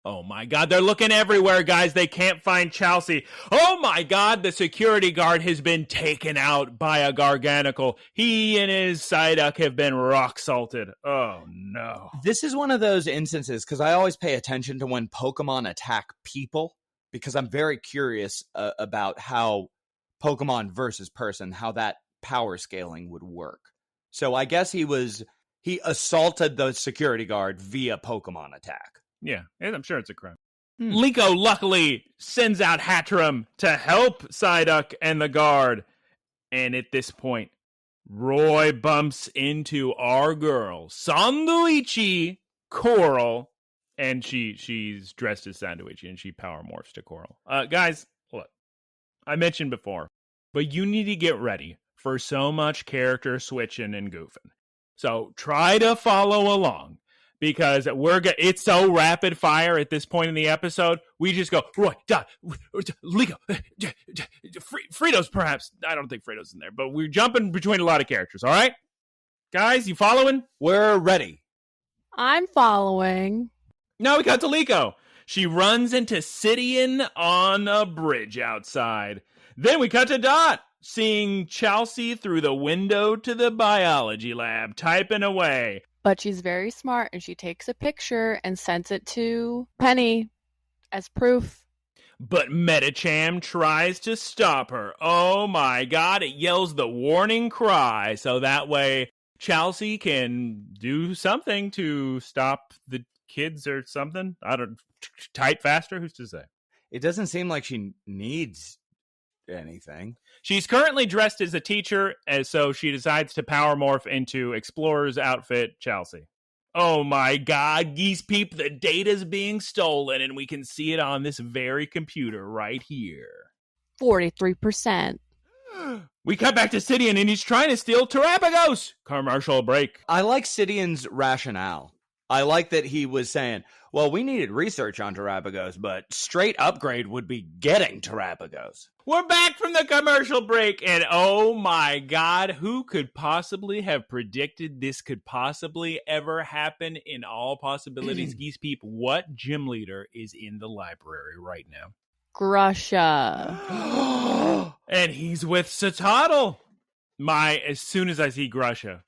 Oh my God, they're looking everywhere, guys. They can't find Chelsea. Oh my God, the security guard has been taken out by a Garganacl. He and his Psyduck have been rock salted. Oh no. This is one of those instances, because I always pay attention to when Pokemon attack people, because I'm very curious about how Pokemon versus person, how that power scaling would work. So I guess he assaulted the security guard via Pokemon attack. Yeah, I'm sure it's a crime. Liko luckily sends out Hatterene to help Psyduck and the guard. And at this point, Roy bumps into our girl, Sanduichi Coral. And she's dressed as Sanduichi, and she power morphs to Coral. Guys, look, I mentioned before, but you need to get ready for so much character switching and goofing. So try to follow along. Because it's so rapid fire at this point in the episode. We just go, Roy, Dot, Liko, Fritos, perhaps. I don't think Fritos in there, but we're jumping between a lot of characters, all right? Guys, you following? We're ready. I'm following. Now we got to Liko. She runs into Sidian on a bridge outside. Then we cut to Dot. seeing Chelsea through the window to the biology lab, typing away. But she's very smart, and she takes a picture and sends it to Penny as proof. But Metacham tries to stop her. Oh my god, it yells the warning cry, so that way Chelsea can do something to stop the kids or something. I don't type faster, who's to say? It doesn't seem like she needs anything. She's currently dressed as a teacher, and so she decides to power morph into Explorer's outfit, Chelsea. Oh my god, Geese Peep, the data's being stolen, and we can see it on this very computer right here. 43%. We cut back to Sidian, and he's trying to steal Terabagos! Commercial break. I like Sidian's rationale. I like that he was saying, well, we needed research on Terabagos, but straight upgrade would be getting Terabagos. We're back from the commercial break, and oh my god, who could possibly have predicted this could possibly ever happen in all possibilities? Geese Peep, what gym leader is in the library right now? Grusha. And he's with Satotl. As soon as I see Grusha,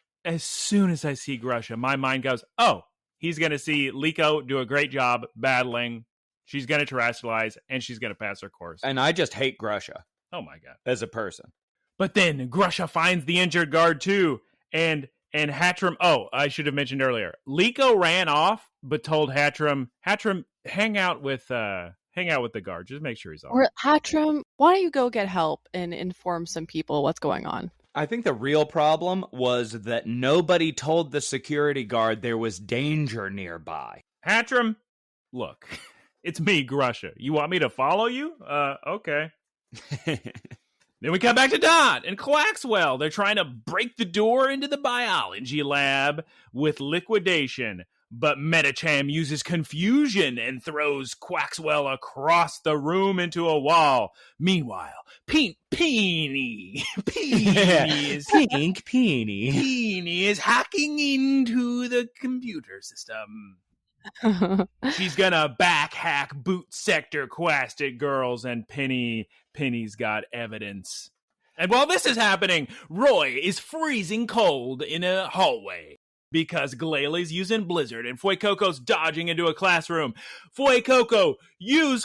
my mind goes, oh, he's going to see Liko do a great job battling. She's going to terrestrialize, and she's going to pass her course. And I just hate Grusha. Oh, my God. As a person. But then Grusha finds the injured guard, too. And Hatram, oh, I should have mentioned earlier. Liko ran off, but told Hatram, hang out with the guard. Just make sure he's all right. Or Hatram, why don't you go get help and inform some people what's going on? I think the real problem was that nobody told the security guard there was danger nearby. Hatram, look, it's me, Grusha. You want me to follow you? Okay. Then we come back to Dot and Quaxwell. They're trying to break the door into the biology lab with liquidation. But Metacham uses confusion and throws Quaxwell across the room into a wall. Meanwhile, Pink Peony is hacking into the computer system. She's gonna back hack boot sector Quastic girls, and Penny's got evidence. And while this is happening, Roy is freezing cold in a hallway. Because Glalie using Blizzard and Fuecoco's dodging into a classroom. Fuecoco, use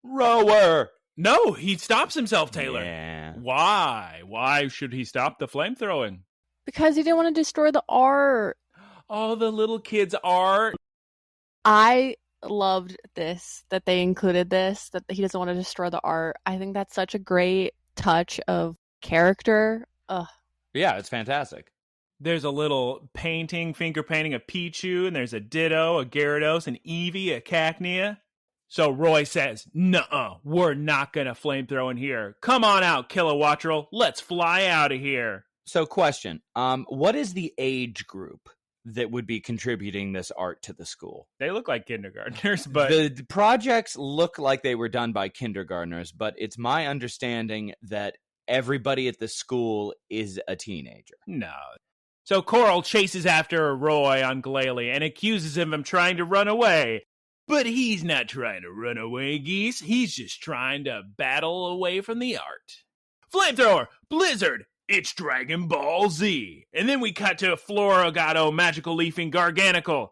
flamethrower. No, he stops himself, Taylor. Yeah. Why? Why should he stop the flamethrowing? Because he didn't want to destroy the art. Oh, the little kid's art. I loved this, that they included this, that he doesn't want to destroy the art. I think that's such a great touch of character. Ugh. Yeah, it's fantastic. There's a little finger painting of Pichu, and there's a Ditto, a Gyarados, an Eevee, a Cacnea. So Roy says, nuh-uh, we're not going to flamethrow in here. Come on out, Kilowattrel. Let's fly out of here. So question, what is the age group that would be contributing this art to the school? They look like kindergartners, but... The projects look like they were done by kindergartners, but it's my understanding that everybody at the school is a teenager. No. So Coral chases after Roy on Glalie and accuses him of trying to run away. But he's not trying to run away, Geese. He's just trying to battle away from the art. Flamethrower, Blizzard, it's Dragon Ball Z. And then we cut to Florigato, Magical Leaf, and Garganical.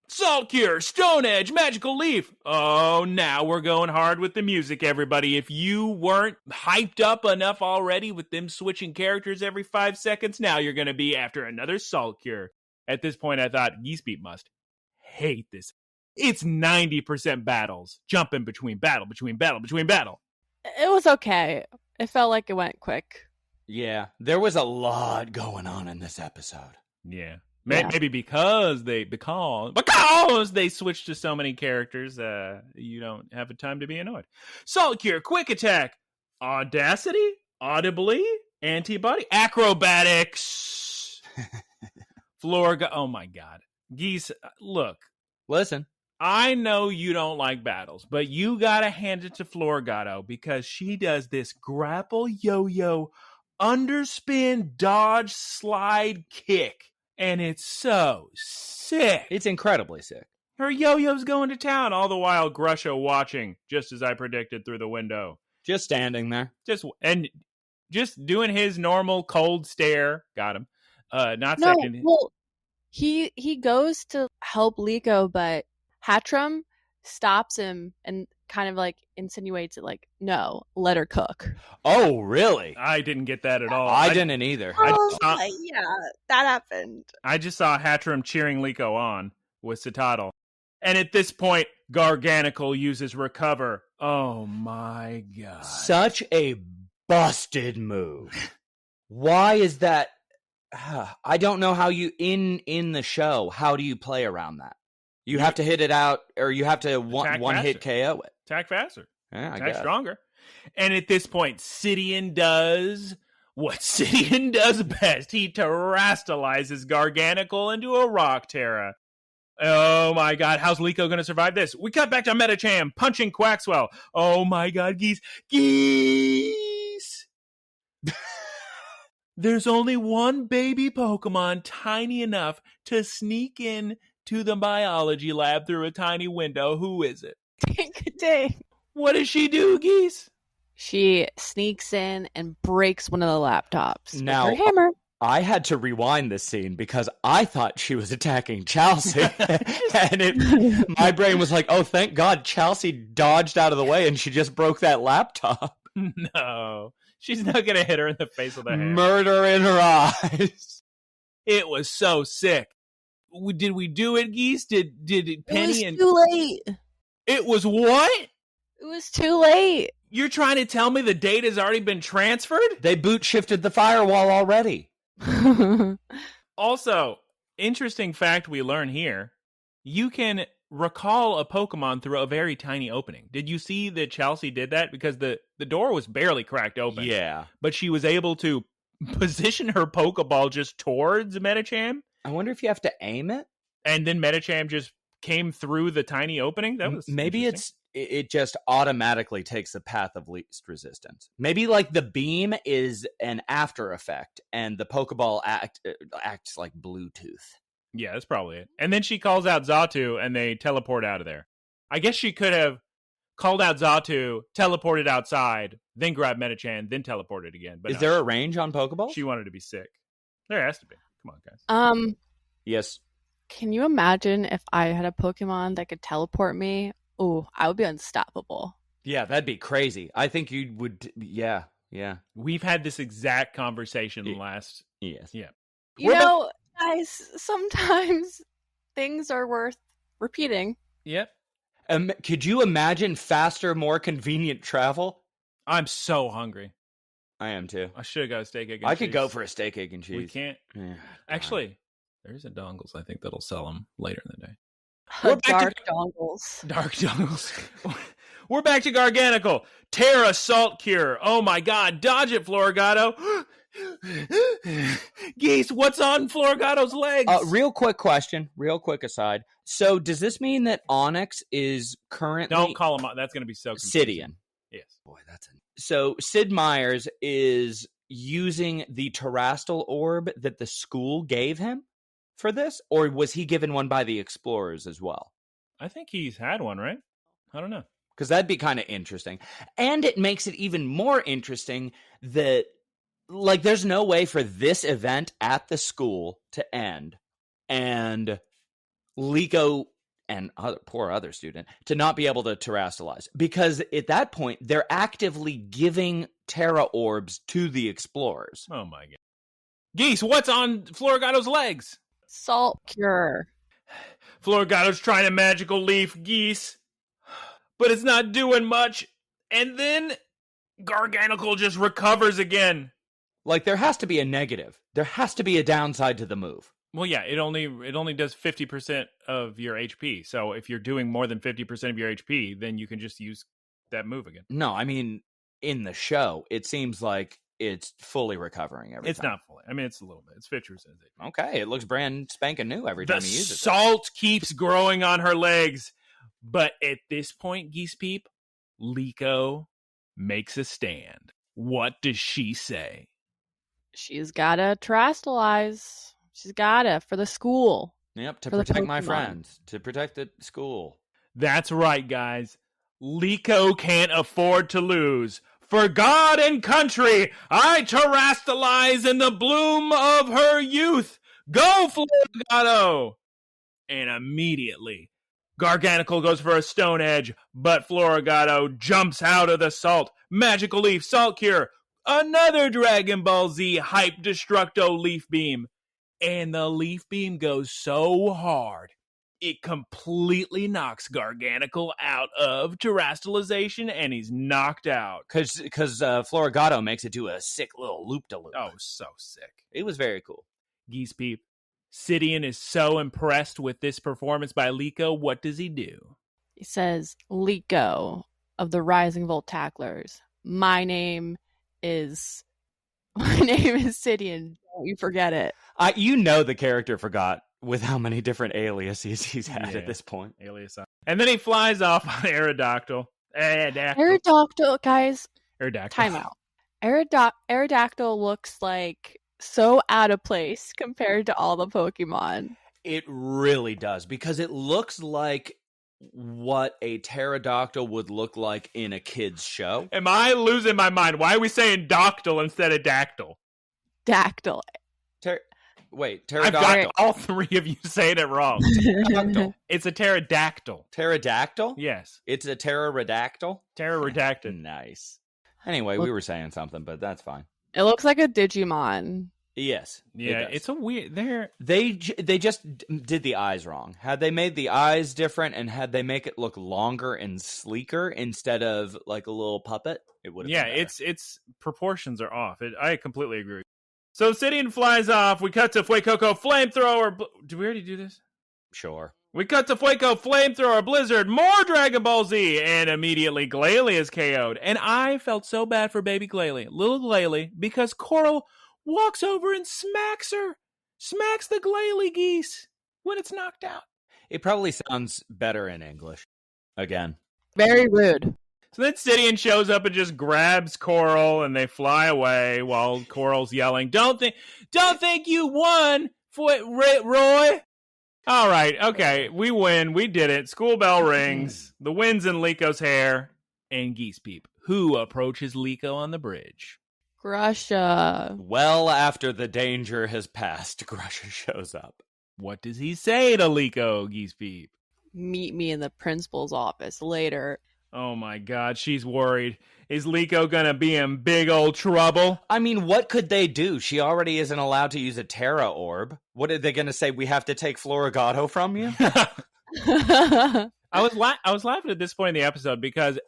Salt Cure, Stone Edge, Magical Leaf. Oh, now we're going hard with the music, everybody. If you weren't hyped up enough already with them switching characters every 5 seconds, now you're going to be after another Salt Cure. At this point, I thought Geese Peep must hate this. It's 90% battles, jumping between battle. It was okay. It felt like it went quick. Yeah, there was a lot going on in this episode. Yeah. Maybe because they switched to so many characters, you don't have a time to be annoyed. Salt Cure, Quick Attack, Audacity, Audibly, Antibody, Acrobatics, Florga. Oh my God, Geese! Look, listen. I know you don't like battles, but you gotta hand it to Florigato because she does this grapple yo-yo, underspin, dodge, slide, kick. And it's so sick. It's incredibly sick. Her yo-yo's going to town, all the while Grusha watching, just as I predicted through the window. Just standing there. And just doing his normal cold stare. Got him. Not second. Well, he goes to help Liko, but Hatchram stops him and kind of like insinuates it, like, no, let her cook. Oh, really? I didn't get that at all. I didn't either. Yeah, that happened. I just saw Hatchram cheering Liko on with Citadel. And at this point, Garganical uses Recover. Oh my god. Such a busted move. Why is that? I don't know how you, in the show, how do you play around that? You have to hit it out, or you have to one-hit KO it. Attack faster. Yeah, Attack stronger. And at this point, Sidian does what Sidian does best. He terastalizes Garganical into a Rock Terra. Oh my god, how's Liko going to survive this? We cut back to Metacham, punching Quaxwell. Oh my god, Geese. There's only one baby Pokemon tiny enough to sneak in to the biology lab through a tiny window. Who is it? Dang. What does she do, Geese? She sneaks in and breaks one of the laptops now, with her hammer. I had to rewind this scene because I thought she was attacking Chelsea. And my brain was like, oh, thank God Chelsea dodged out of the way and she just broke that laptop. No. She's not going to hit her in the face with a hammer. Murder in her eyes. It was so sick. Did we do it, Geese? Did Penny It was too late. It was what? It was too late. You're trying to tell me the date has already been transferred? They boot shifted the firewall already. Also, interesting fact we learn here. You can recall a Pokemon through a very tiny opening. Did you see that Chelsea did that? Because the door was barely cracked open. Yeah. But she was able to position her Pokeball just towards Metacham. I wonder if you have to aim it? And then Metacham just came through the tiny opening? That was maybe it just automatically takes the path of least resistance. Maybe like the beam is an after effect and the Pokeball acts like Bluetooth. Yeah, that's probably it. And then she calls out Xatu and they teleport out of there. I guess she could have called out Xatu, teleported outside, then grabbed Metachan, then teleported again. But is there a range on Pokeballs? She wanted to be sick. There has to be. Come on, guys. Yes. Can you imagine if I had a Pokemon that could teleport me? Oh, I would be unstoppable. Yeah, that'd be crazy. I think you would. Yeah. We've had this exact conversation last. Yes. Yeah. You know, guys, sometimes things are worth repeating. Yep. Could you imagine faster, more convenient travel? I'm so hungry. I am too. I should have got a steak, egg, and I cheese. could go for a steak, egg, and cheese. We can't. Yeah, actually, there's a dongles. I think that'll sell them later in the day. Dark dongles. Dark dongles. We're back to Garganical. Terra Salt Cure. Oh my god. Dodge it, Florigato. Geese, what's on Florigato's legs? Real quick question. Real quick aside. So does this mean that Onyx is currently... Don't call him... That's going to be so confusing. Sidian. Yes. Boy, So Sid Meier's is using the Terastal orb that the school gave him for this? Or was he given one by the explorers as well? I think he's had one, right? I don't know. Because that'd be kind of interesting. And it makes it even more interesting that, like, there's no way for this event at the school to end and Liko and poor other student to not be able to terastalize. Because at that point, they're actively giving Terra orbs to the explorers. Oh my god. Geese, what's on Florigato's legs? Salt Cure. Florigato's trying a magical leaf, Geese. But it's not doing much. And then Garganical just recovers again. Like, there has to be a negative. There has to be a downside to the move. Well, yeah, it only does 50% of your HP. So if you're doing more than 50% of your HP, then you can just use that move again. No, I mean, in the show, it seems like it's fully recovering every time. It's not fully. I mean, it's a little bit. It's 50%. Okay, it looks brand spanking new every time you use it. The salt keeps growing on her legs. But at this point, Geese Peep, Liko makes a stand. What does she say? She's gotta terastalize. She's gotta for the school. Yep, to protect my friends, to protect the school. That's right, guys. Liko can't afford to lose. For God and country, I terastalize in the bloom of her youth. Go, Florigato! And immediately, Garganical goes for a Stone Edge, but Florigato jumps out of the salt. Magical Leaf, Salt Cure, another Dragon Ball Z Hype Destructo Leaf Beam. And the Leaf Beam goes so hard, it completely knocks Garganical out of terastalization, and he's knocked out. Because Florigato makes it do a sick little loop-de-loop. Oh, so sick. It was very cool. Geese Peep. Sidian is so impressed with this performance by Liko. What does he do? He says, Liko of the Rising Volt Tacklers. My name is Sidian. Don't you forget it. You know the character forgot with how many different aliases he's had at this point. Alias. And then he flies off on Aerodactyl. Aerodactyl, guys. Aerodactyl. Time out. Aerodactyl looks like so out of place compared to all the Pokemon. It really does, because it looks like what a pterodactyl would look like in a kid's show. Am I losing my mind? Why are we saying doctyl instead of dactyl? Dactyl. Pterodactyl. I've got all three of you saying it wrong. Pterodactyl. It's a pterodactyl. Pterodactyl? Yes. It's a pterodactyl? Pterodactyl. Nice. Anyway, we were saying something, but that's fine. It looks like a Digimon. Yes. Yeah, it's a weird... They just did the eyes wrong. Had they made the eyes different and had they make it look longer and sleeker instead of like a little puppet, it would have been better. Its proportions are off. I completely agree. So Sidian flies off. We cut to Fuecoco Flamethrower. Did we already do this? Sure. We cut to Fueco Flamethrower Blizzard. More Dragon Ball Z. And immediately Glalie is KO'd. And I felt so bad for baby Glalie. Little Glalie. Because Coral walks over and smacks her. Smacks the Glalie geese when it's knocked out. It probably sounds better in English. Again. Very rude. So then Sidian shows up and just grabs Coral, and they fly away while Coral's yelling, Don't think you won, Roy. All right, okay, we win. We did it. School bell rings. The wind's in Liko's hair. And Geese Peep, who approaches Liko on the bridge? Grusha. Well after the danger has passed, Grusha shows up. What does he say to Liko, Geese Peep? Meet me in the principal's office later. Oh my God, she's worried. Is Liko gonna be in big old trouble? I mean, what could they do? She already isn't allowed to use a Terra Orb. What are they gonna say? We have to take Florigato from you? I was laughing at this point in the episode because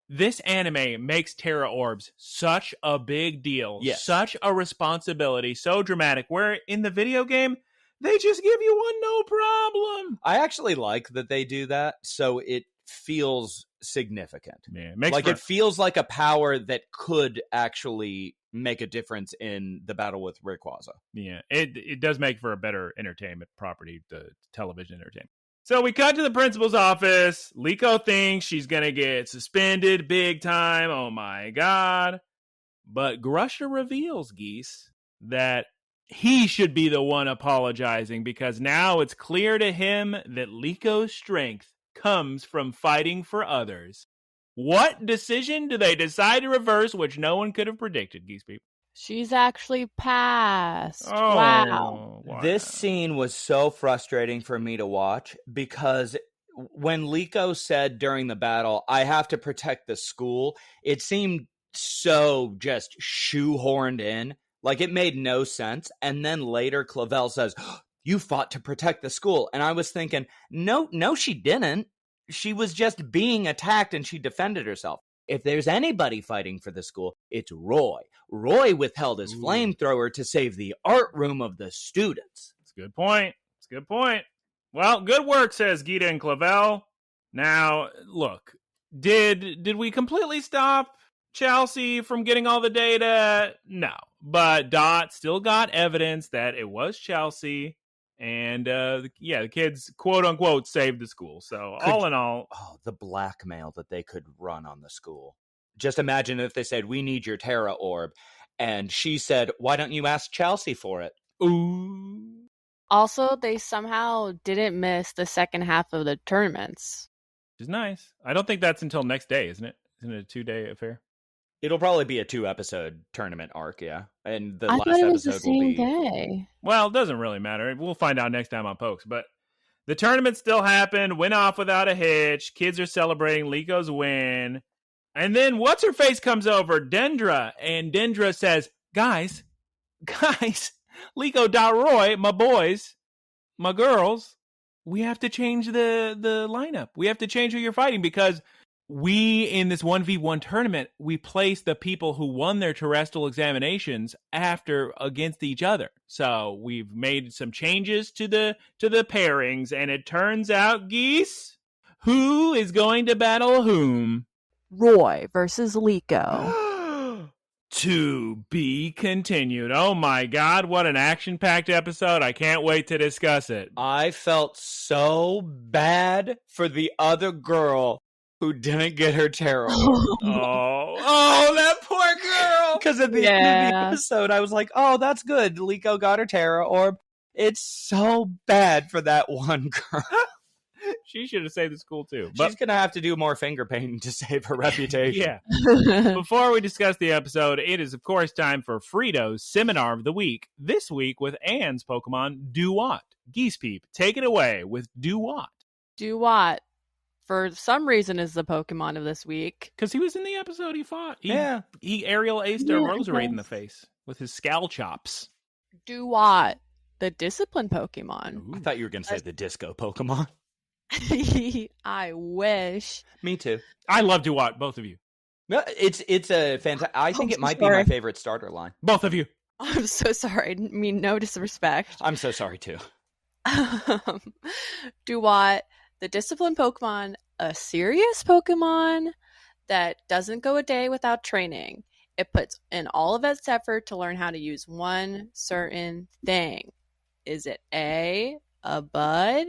this anime makes Terra Orbs such a big deal, such a responsibility, so dramatic. Where in the video game, they just give you one no problem. I actually like that they do that, so it feels significant. Yeah, it feels like a power that could actually make a difference in the battle with Rayquaza. Yeah, it does make for a better entertainment property, the television entertainment. So we cut to the principal's office. Liko thinks she's going to get suspended big time. Oh my God. But Grusha reveals, Geese, that he should be the one apologizing because now it's clear to him that Liko's strength comes from fighting for others. What decision do they decide to reverse, which no one could have predicted, Geese Peep? She's actually passed. Oh, wow. This scene was so frustrating for me to watch because when Liko said during the battle, I have to protect the school, it seemed so just shoehorned in. Like it made no sense. And then later Clavel says, you fought to protect the school. And I was thinking, no, she didn't. She was just being attacked and she defended herself. If there's anybody fighting for the school, it's Roy. Roy withheld his flamethrower to save the art room of the students. That's a good point. It's a good point. Well, good work, says Gita and Clavel. Now, look, did we completely stop Chelsea from getting all the data? No. But Dot still got evidence that it was Chelsea. And, the kids, quote-unquote, saved the school. So, all in all... Oh, the blackmail that they could run on the school. Just imagine if they said, we need your Terra Orb. And she said, why don't you ask Chelsea for it? Ooh. Also, they somehow didn't miss the second half of the tournaments. Which is nice. I don't think that's until next day, isn't it? Isn't it a 2-day affair? It'll probably be a 2-episode tournament arc, yeah. And the I last thought it was episode the same will be day. Well, it doesn't really matter. We'll find out next time on Pokes. But the tournament still happened, went off without a hitch. Kids are celebrating Liko's win. And then What's-Her-Face comes over, Dendra, and Dendra says, guys, Liko.Roy, my boys, my girls, we have to change the lineup. We have to change who you're fighting because we, in this 1v1 tournament, we place the people who won their terrestrial examinations against each other. So we've made some changes to the pairings, and it turns out, Geese, who is going to battle whom? Roy versus Liko. To be continued. Oh my God, what an action-packed episode. I can't wait to discuss it. I felt so bad for the other girl who didn't get her tarot orb. Oh, that poor girl. Because at the end of the episode, I was like, oh, that's good. Liko got her tarot orb. It's so bad for that one girl. She should have saved the school too. But she's going to have to do more finger painting to save her reputation. Yeah. Before we discuss the episode, it is, of course, time for Frito's Seminar of the Week. This week with Anne's Pokemon, Duat. Geese Peep, take it away with Duat. Duat, for some reason, is the Pokemon of this week. Because he was in the episode he fought. He aerial aced a Roserade in the face with his scowl chops. Duat, the discipline Pokemon. Ooh. I thought you were going to say the disco Pokemon. I wish. Me too. I love Duat, both of you. It's a fantastic. I think it might be my favorite starter line. Both of you. I'm so sorry. I mean, no disrespect. I'm so sorry too. Duat, the discipline Pokemon, a serious Pokemon that doesn't go a day without training. It puts in all of its effort to learn how to use one certain thing. Is it A, a bud,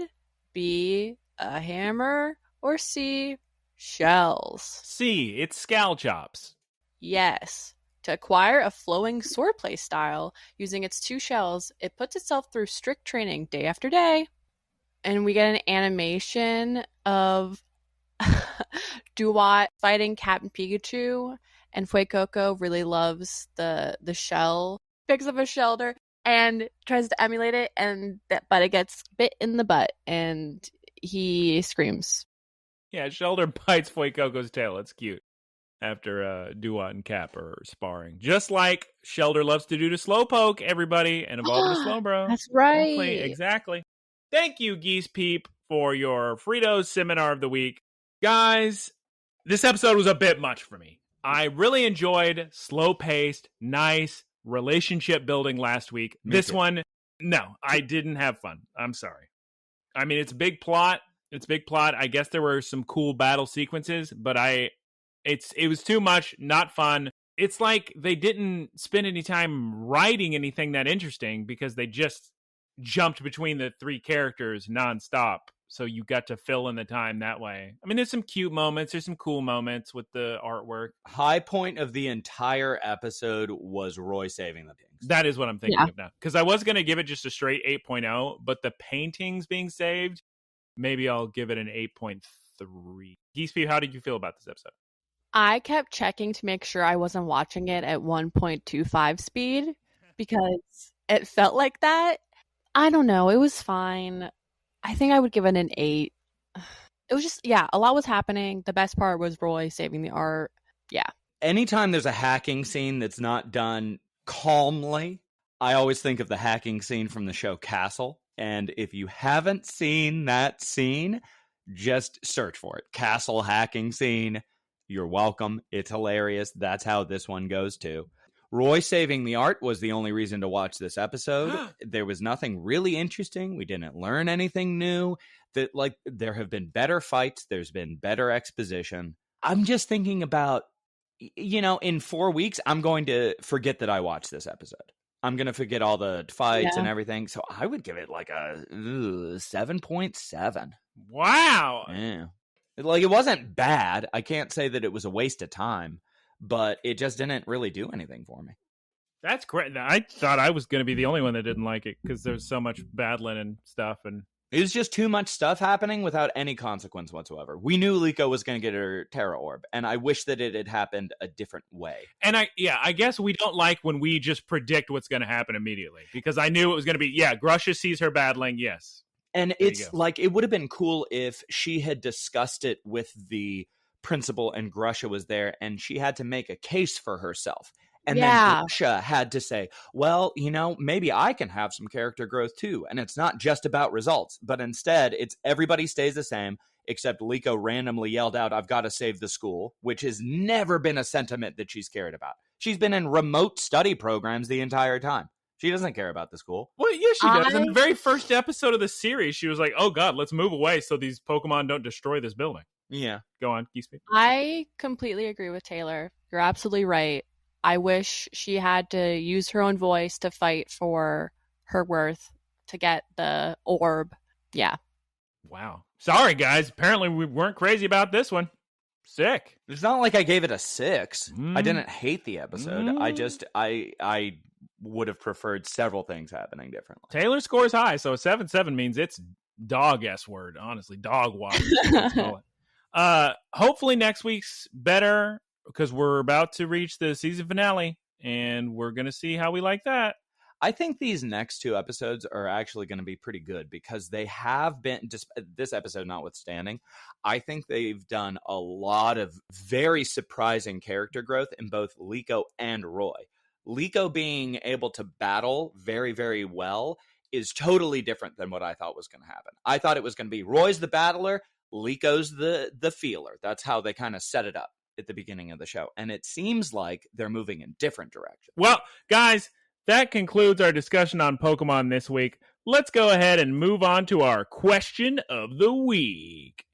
B, a hammer, or C, shells? C, it's scowl chops. Yes. To acquire a flowing swordplay style using its 2 shells, it puts itself through strict training day after day. And we get an animation of Duat fighting Captain Pikachu, and Fuecoco really loves the shell, picks up a shelter and tries to emulate it, but it gets bit in the butt, and he screams. Yeah, Shelter bites Fuecoco's tail. It's cute. After Duat and Cap are sparring. Just like Shelter loves to do to Slowpoke, everybody, and evolve into Slowbro. That's right. Exactly. Thank you, Geese Peep, for your Frito's Seminar of the Week. Guys, this episode was a bit much for me. I really enjoyed slow-paced, nice relationship building last week. This one, no, I didn't have fun. I'm sorry. I mean, it's a big plot. I guess there were some cool battle sequences, but it was too much, not fun. It's like they didn't spend any time writing anything that interesting because they just jumped between the 3 characters nonstop. So you got to fill in the time that way. I mean, there's some cute moments. There's some cool moments with the artwork. High point of the entire episode was Roy saving the pigs. That is what I'm thinking of now. Because I was going to give it just a straight 8.0, but the paintings being saved, maybe I'll give it an 8.3. Geese Peep, how did you feel about this episode? I kept checking to make sure I wasn't watching it at 1.25 speed because it felt like that. I don't know. It was fine. I think I would give it an 8. It was just, a lot was happening. The best part was Roy saving the art. Yeah. Anytime there's a hacking scene that's not done calmly, I always think of the hacking scene from the show Castle. And if you haven't seen that scene, just search for it. Castle hacking scene. You're welcome. It's hilarious. That's how this one goes too. Roy saving the art was the only reason to watch this episode. There was nothing really interesting. We didn't learn anything new. There have been better fights. There's been better exposition. I'm just thinking about, in 4 weeks, I'm going to forget that I watched this episode. I'm going to forget all the fights and everything. So I would give it like a 7.7. Wow. Yeah. It wasn't bad. I can't say that it was a waste of time, but it just didn't really do anything for me. That's great. I thought I was going to be the only one that didn't like it because there's so much battling and stuff. And It was just too much stuff happening without any consequence whatsoever. We knew Liko was going to get her Terra Orb, and I wish that it had happened a different way. And I guess we don't like when we just predict what's going to happen immediately, because I knew it was going to be, Grusha sees her battling, yes. And it's like, it would have been cool if she had discussed it with the principal and Grusha was there, and she had to make a case for herself. And then Grusha had to say, well, maybe I can have some character growth too. And it's not just about results, but instead it's everybody stays the same, except Liko randomly yelled out, I've got to save the school, which has never been a sentiment that she's cared about. She's been in remote study programs the entire time. She doesn't care about the school. Well, yeah, she does. In the very first episode of the series, she was like, oh God, let's move away so these Pokemon don't destroy this building. Yeah. Go on, Geese. I completely agree with Taylor. You're absolutely right. I wish she had to use her own voice to fight for her worth to get the orb. Yeah. Wow. Sorry, guys. Apparently we weren't crazy about this one. Sick. It's not like I gave it a 6. I didn't hate the episode. I would have preferred several things happening differently. Taylor scores high, so 7-7 means it's dog S word. Honestly, dog water. Let's call it. Hopefully next week's better, because we're about to reach the season finale, and we're going to see how we like that. I think these next 2 episodes are actually going to be pretty good, because they have been, just this episode notwithstanding, I think they've done a lot of very surprising character growth in both Liko and Roy. Liko being able to battle very, very well is totally different than what I thought was going to happen. I thought it was going to be Roy's the battler, Liko's the feeler. That's how they kind of set it up at the beginning of the show. And it seems like they're moving in different directions. Well, guys, that concludes our discussion on Pokemon this week. Let's go ahead and move on to our question of the week.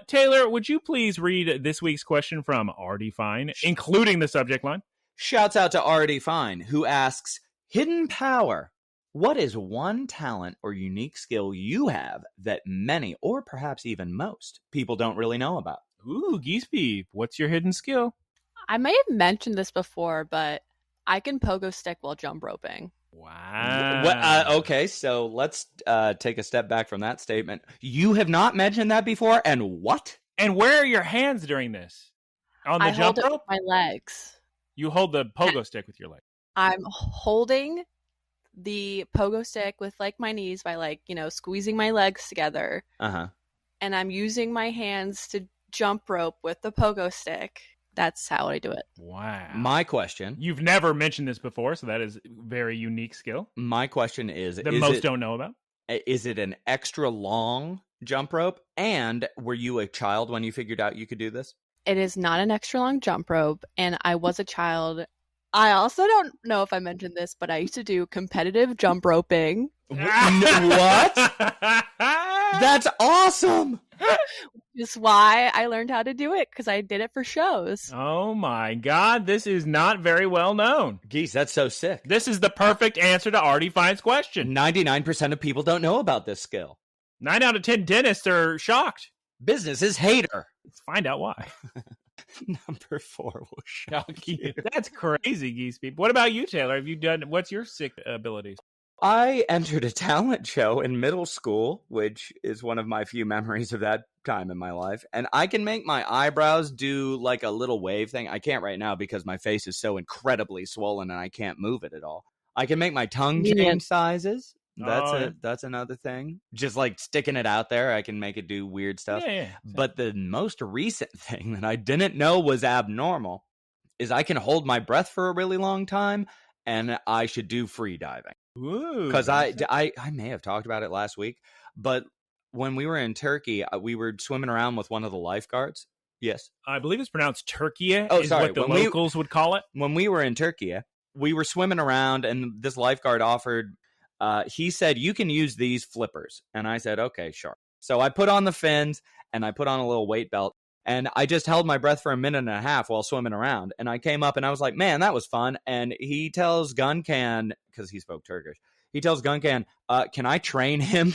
Taylor, would you please read this week's question from R.D. Fine, including the subject line? Shouts out to R.D. Fine, who asks, Hidden Power. What is one talent or unique skill you have that many, or perhaps even most, people don't really know about? Ooh, Geese Peep, what's your hidden skill? I may have mentioned this before, but I can pogo stick while jump roping. Wow. Okay, so let's take a step back from that statement. You have not mentioned that before, and what? And where are your hands during this? On the jump rope? With my legs. You hold the pogo stick with your leg. I'm holding the pogo stick with like my knees by squeezing my legs together. Uh-huh. And I'm using my hands to jump rope with the pogo stick. That's how I do it. Wow. My question. You've never mentioned this before, so that is a very unique skill. My question is... that most don't know about. Is it an extra long jump rope? And were you a child when you figured out you could do this? It is not an extra long jump rope, and I was a child. I also don't know if I mentioned this, but I used to do competitive jump roping. What? That's awesome! Is why I learned how to do it, because I did it for shows. Oh my God, this is not very well known. Geese, that's so sick. This is the perfect answer to Artie Fine's question. 99% of people don't know about this skill. 9 out of 10 dentists are shocked. Businesses hate her. Let's find out why. Number 4 will shock you. That's crazy, Geese Peep. What about you, Taylor? What's your sick abilities? I entered a talent show in middle school, which is one of my few memories of that time in my life. And I can make my eyebrows do like a little wave thing. I can't right now because my face is so incredibly swollen and I can't move it at all. I can make my tongue change sizes. That's another thing. Just like sticking it out there, I can make it do weird stuff. Yeah. But the most recent thing that I didn't know was abnormal is I can hold my breath for a really long time, and I should do free diving. Because I may have talked about it last week, but when we were in Turkey, we were swimming around with one of the lifeguards. Yes. I believe it's pronounced Turkey. Oh, sorry. What the locals would call it. When we were in Turkey, we were swimming around, and this lifeguard offered... he said, you can use these flippers. And I said, okay, sure. So I put on the fins and I put on a little weight belt and I just held my breath for a minute and a half while swimming around. And I came up and I was like, man, that was fun. And he tells Guncan, because he spoke Turkish, he tells Guncan, can I train him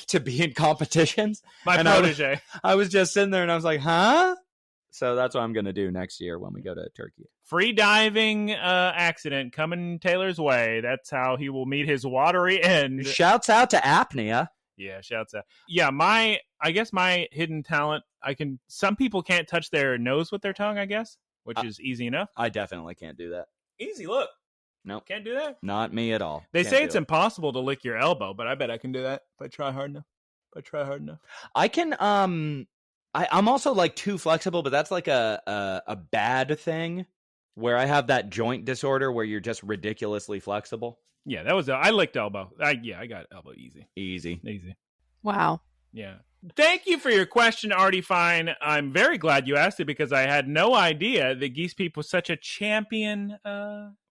to be in competitions? My protege. I was just sitting there and I was like, huh? So that's what I'm going to do next year when we go to Turkey. Free diving accident coming Taylor's way. That's how he will meet his watery end. Shouts out to apnea. Yeah, shouts out. Yeah, I guess my hidden talent, some people can't touch their nose with their tongue, I guess, which is easy enough. I definitely can't do that. Easy, look. Nope. Can't do that? Not me at all. They Can't say do it's it. impossible to lick your elbow, but I bet I can do that if I try hard enough. I can, I'm also like too flexible, but that's like a bad thing where I have that joint disorder where you're just ridiculously flexible. Yeah, I licked elbow. I got elbow easy. Easy. Wow. Yeah. Thank you for your question, Artie Fine. I'm very glad you asked it because I had no idea that Geese Peep was such a champion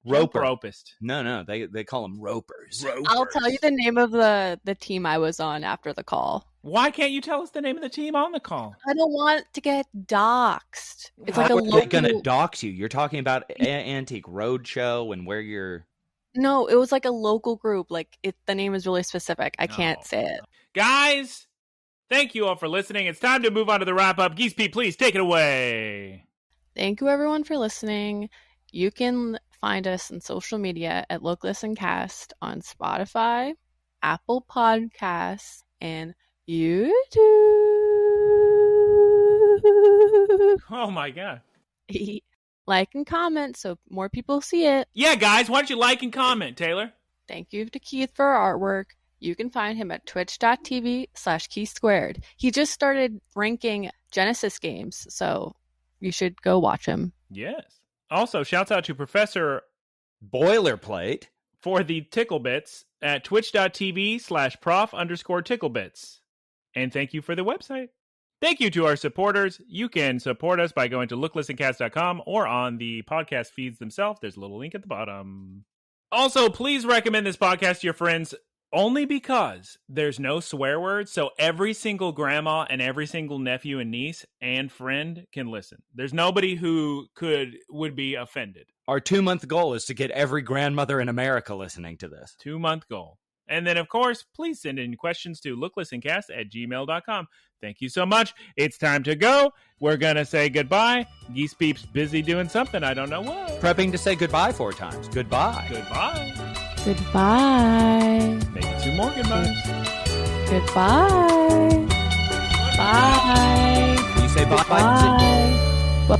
ropist. No, they call them ropers. I'll tell you the name of the team I was on after the call. Why can't you tell us the name of the team on the call? I don't want to get doxxed. It's How like a are local... they going to dox you? You're talking about Antique Roadshow and where you're... No, it was like a local group. Like the name is really specific. I can't say it. Guys, thank you all for listening. It's time to move on to the wrap up. Geese Pete, please take it away. Thank you everyone for listening. You can find us on social media at Look, Listen, Cast on Spotify, Apple Podcasts, and YouTube. Oh my God. Like and comment so more people see it. Yeah, guys, why don't you like and comment, Taylor? Thank you to Keith for our artwork. You can find him at twitch.tv/Keith2. He just started ranking Genesis games, so you should go watch him. Yes. Also, shouts out to Professor Boilerplate for the Ticklebits at twitch.tv/prof_ticklebits. And thank you for the website. Thank you to our supporters. You can support us by going to looklistencast.com or on the podcast feeds themselves. There's a little link at the bottom. Also, please recommend this podcast to your friends only because there's no swear words, so every single grandma and every single nephew and niece and friend can listen. There's nobody who would be offended. Our 2-month goal is to get every grandmother in America listening to this. 2-month goal. And then, of course, please send in questions to looklistencast@gmail.com. Thank you so much. It's time to go. We're going to say goodbye. Geese Peep's busy doing something. I don't know what. Prepping to say goodbye 4 times. Goodbye. Goodbye. Goodbye. Maybe 2 more goodbyes. Goodbye. Bye. Can you say bye?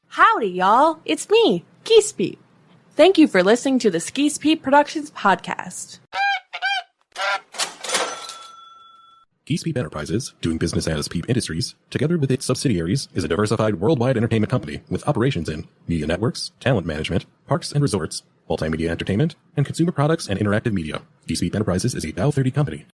Howdy, y'all. It's me, Geese Peep. Thank you for listening to the Geese Peep Productions podcast. Geese Peep Enterprises, doing business as Peep Industries, together with its subsidiaries, is a diversified worldwide entertainment company with operations in media networks, talent management, parks and resorts, multimedia entertainment, and consumer products and interactive media. Geese Peep Enterprises is a Dow 30 company.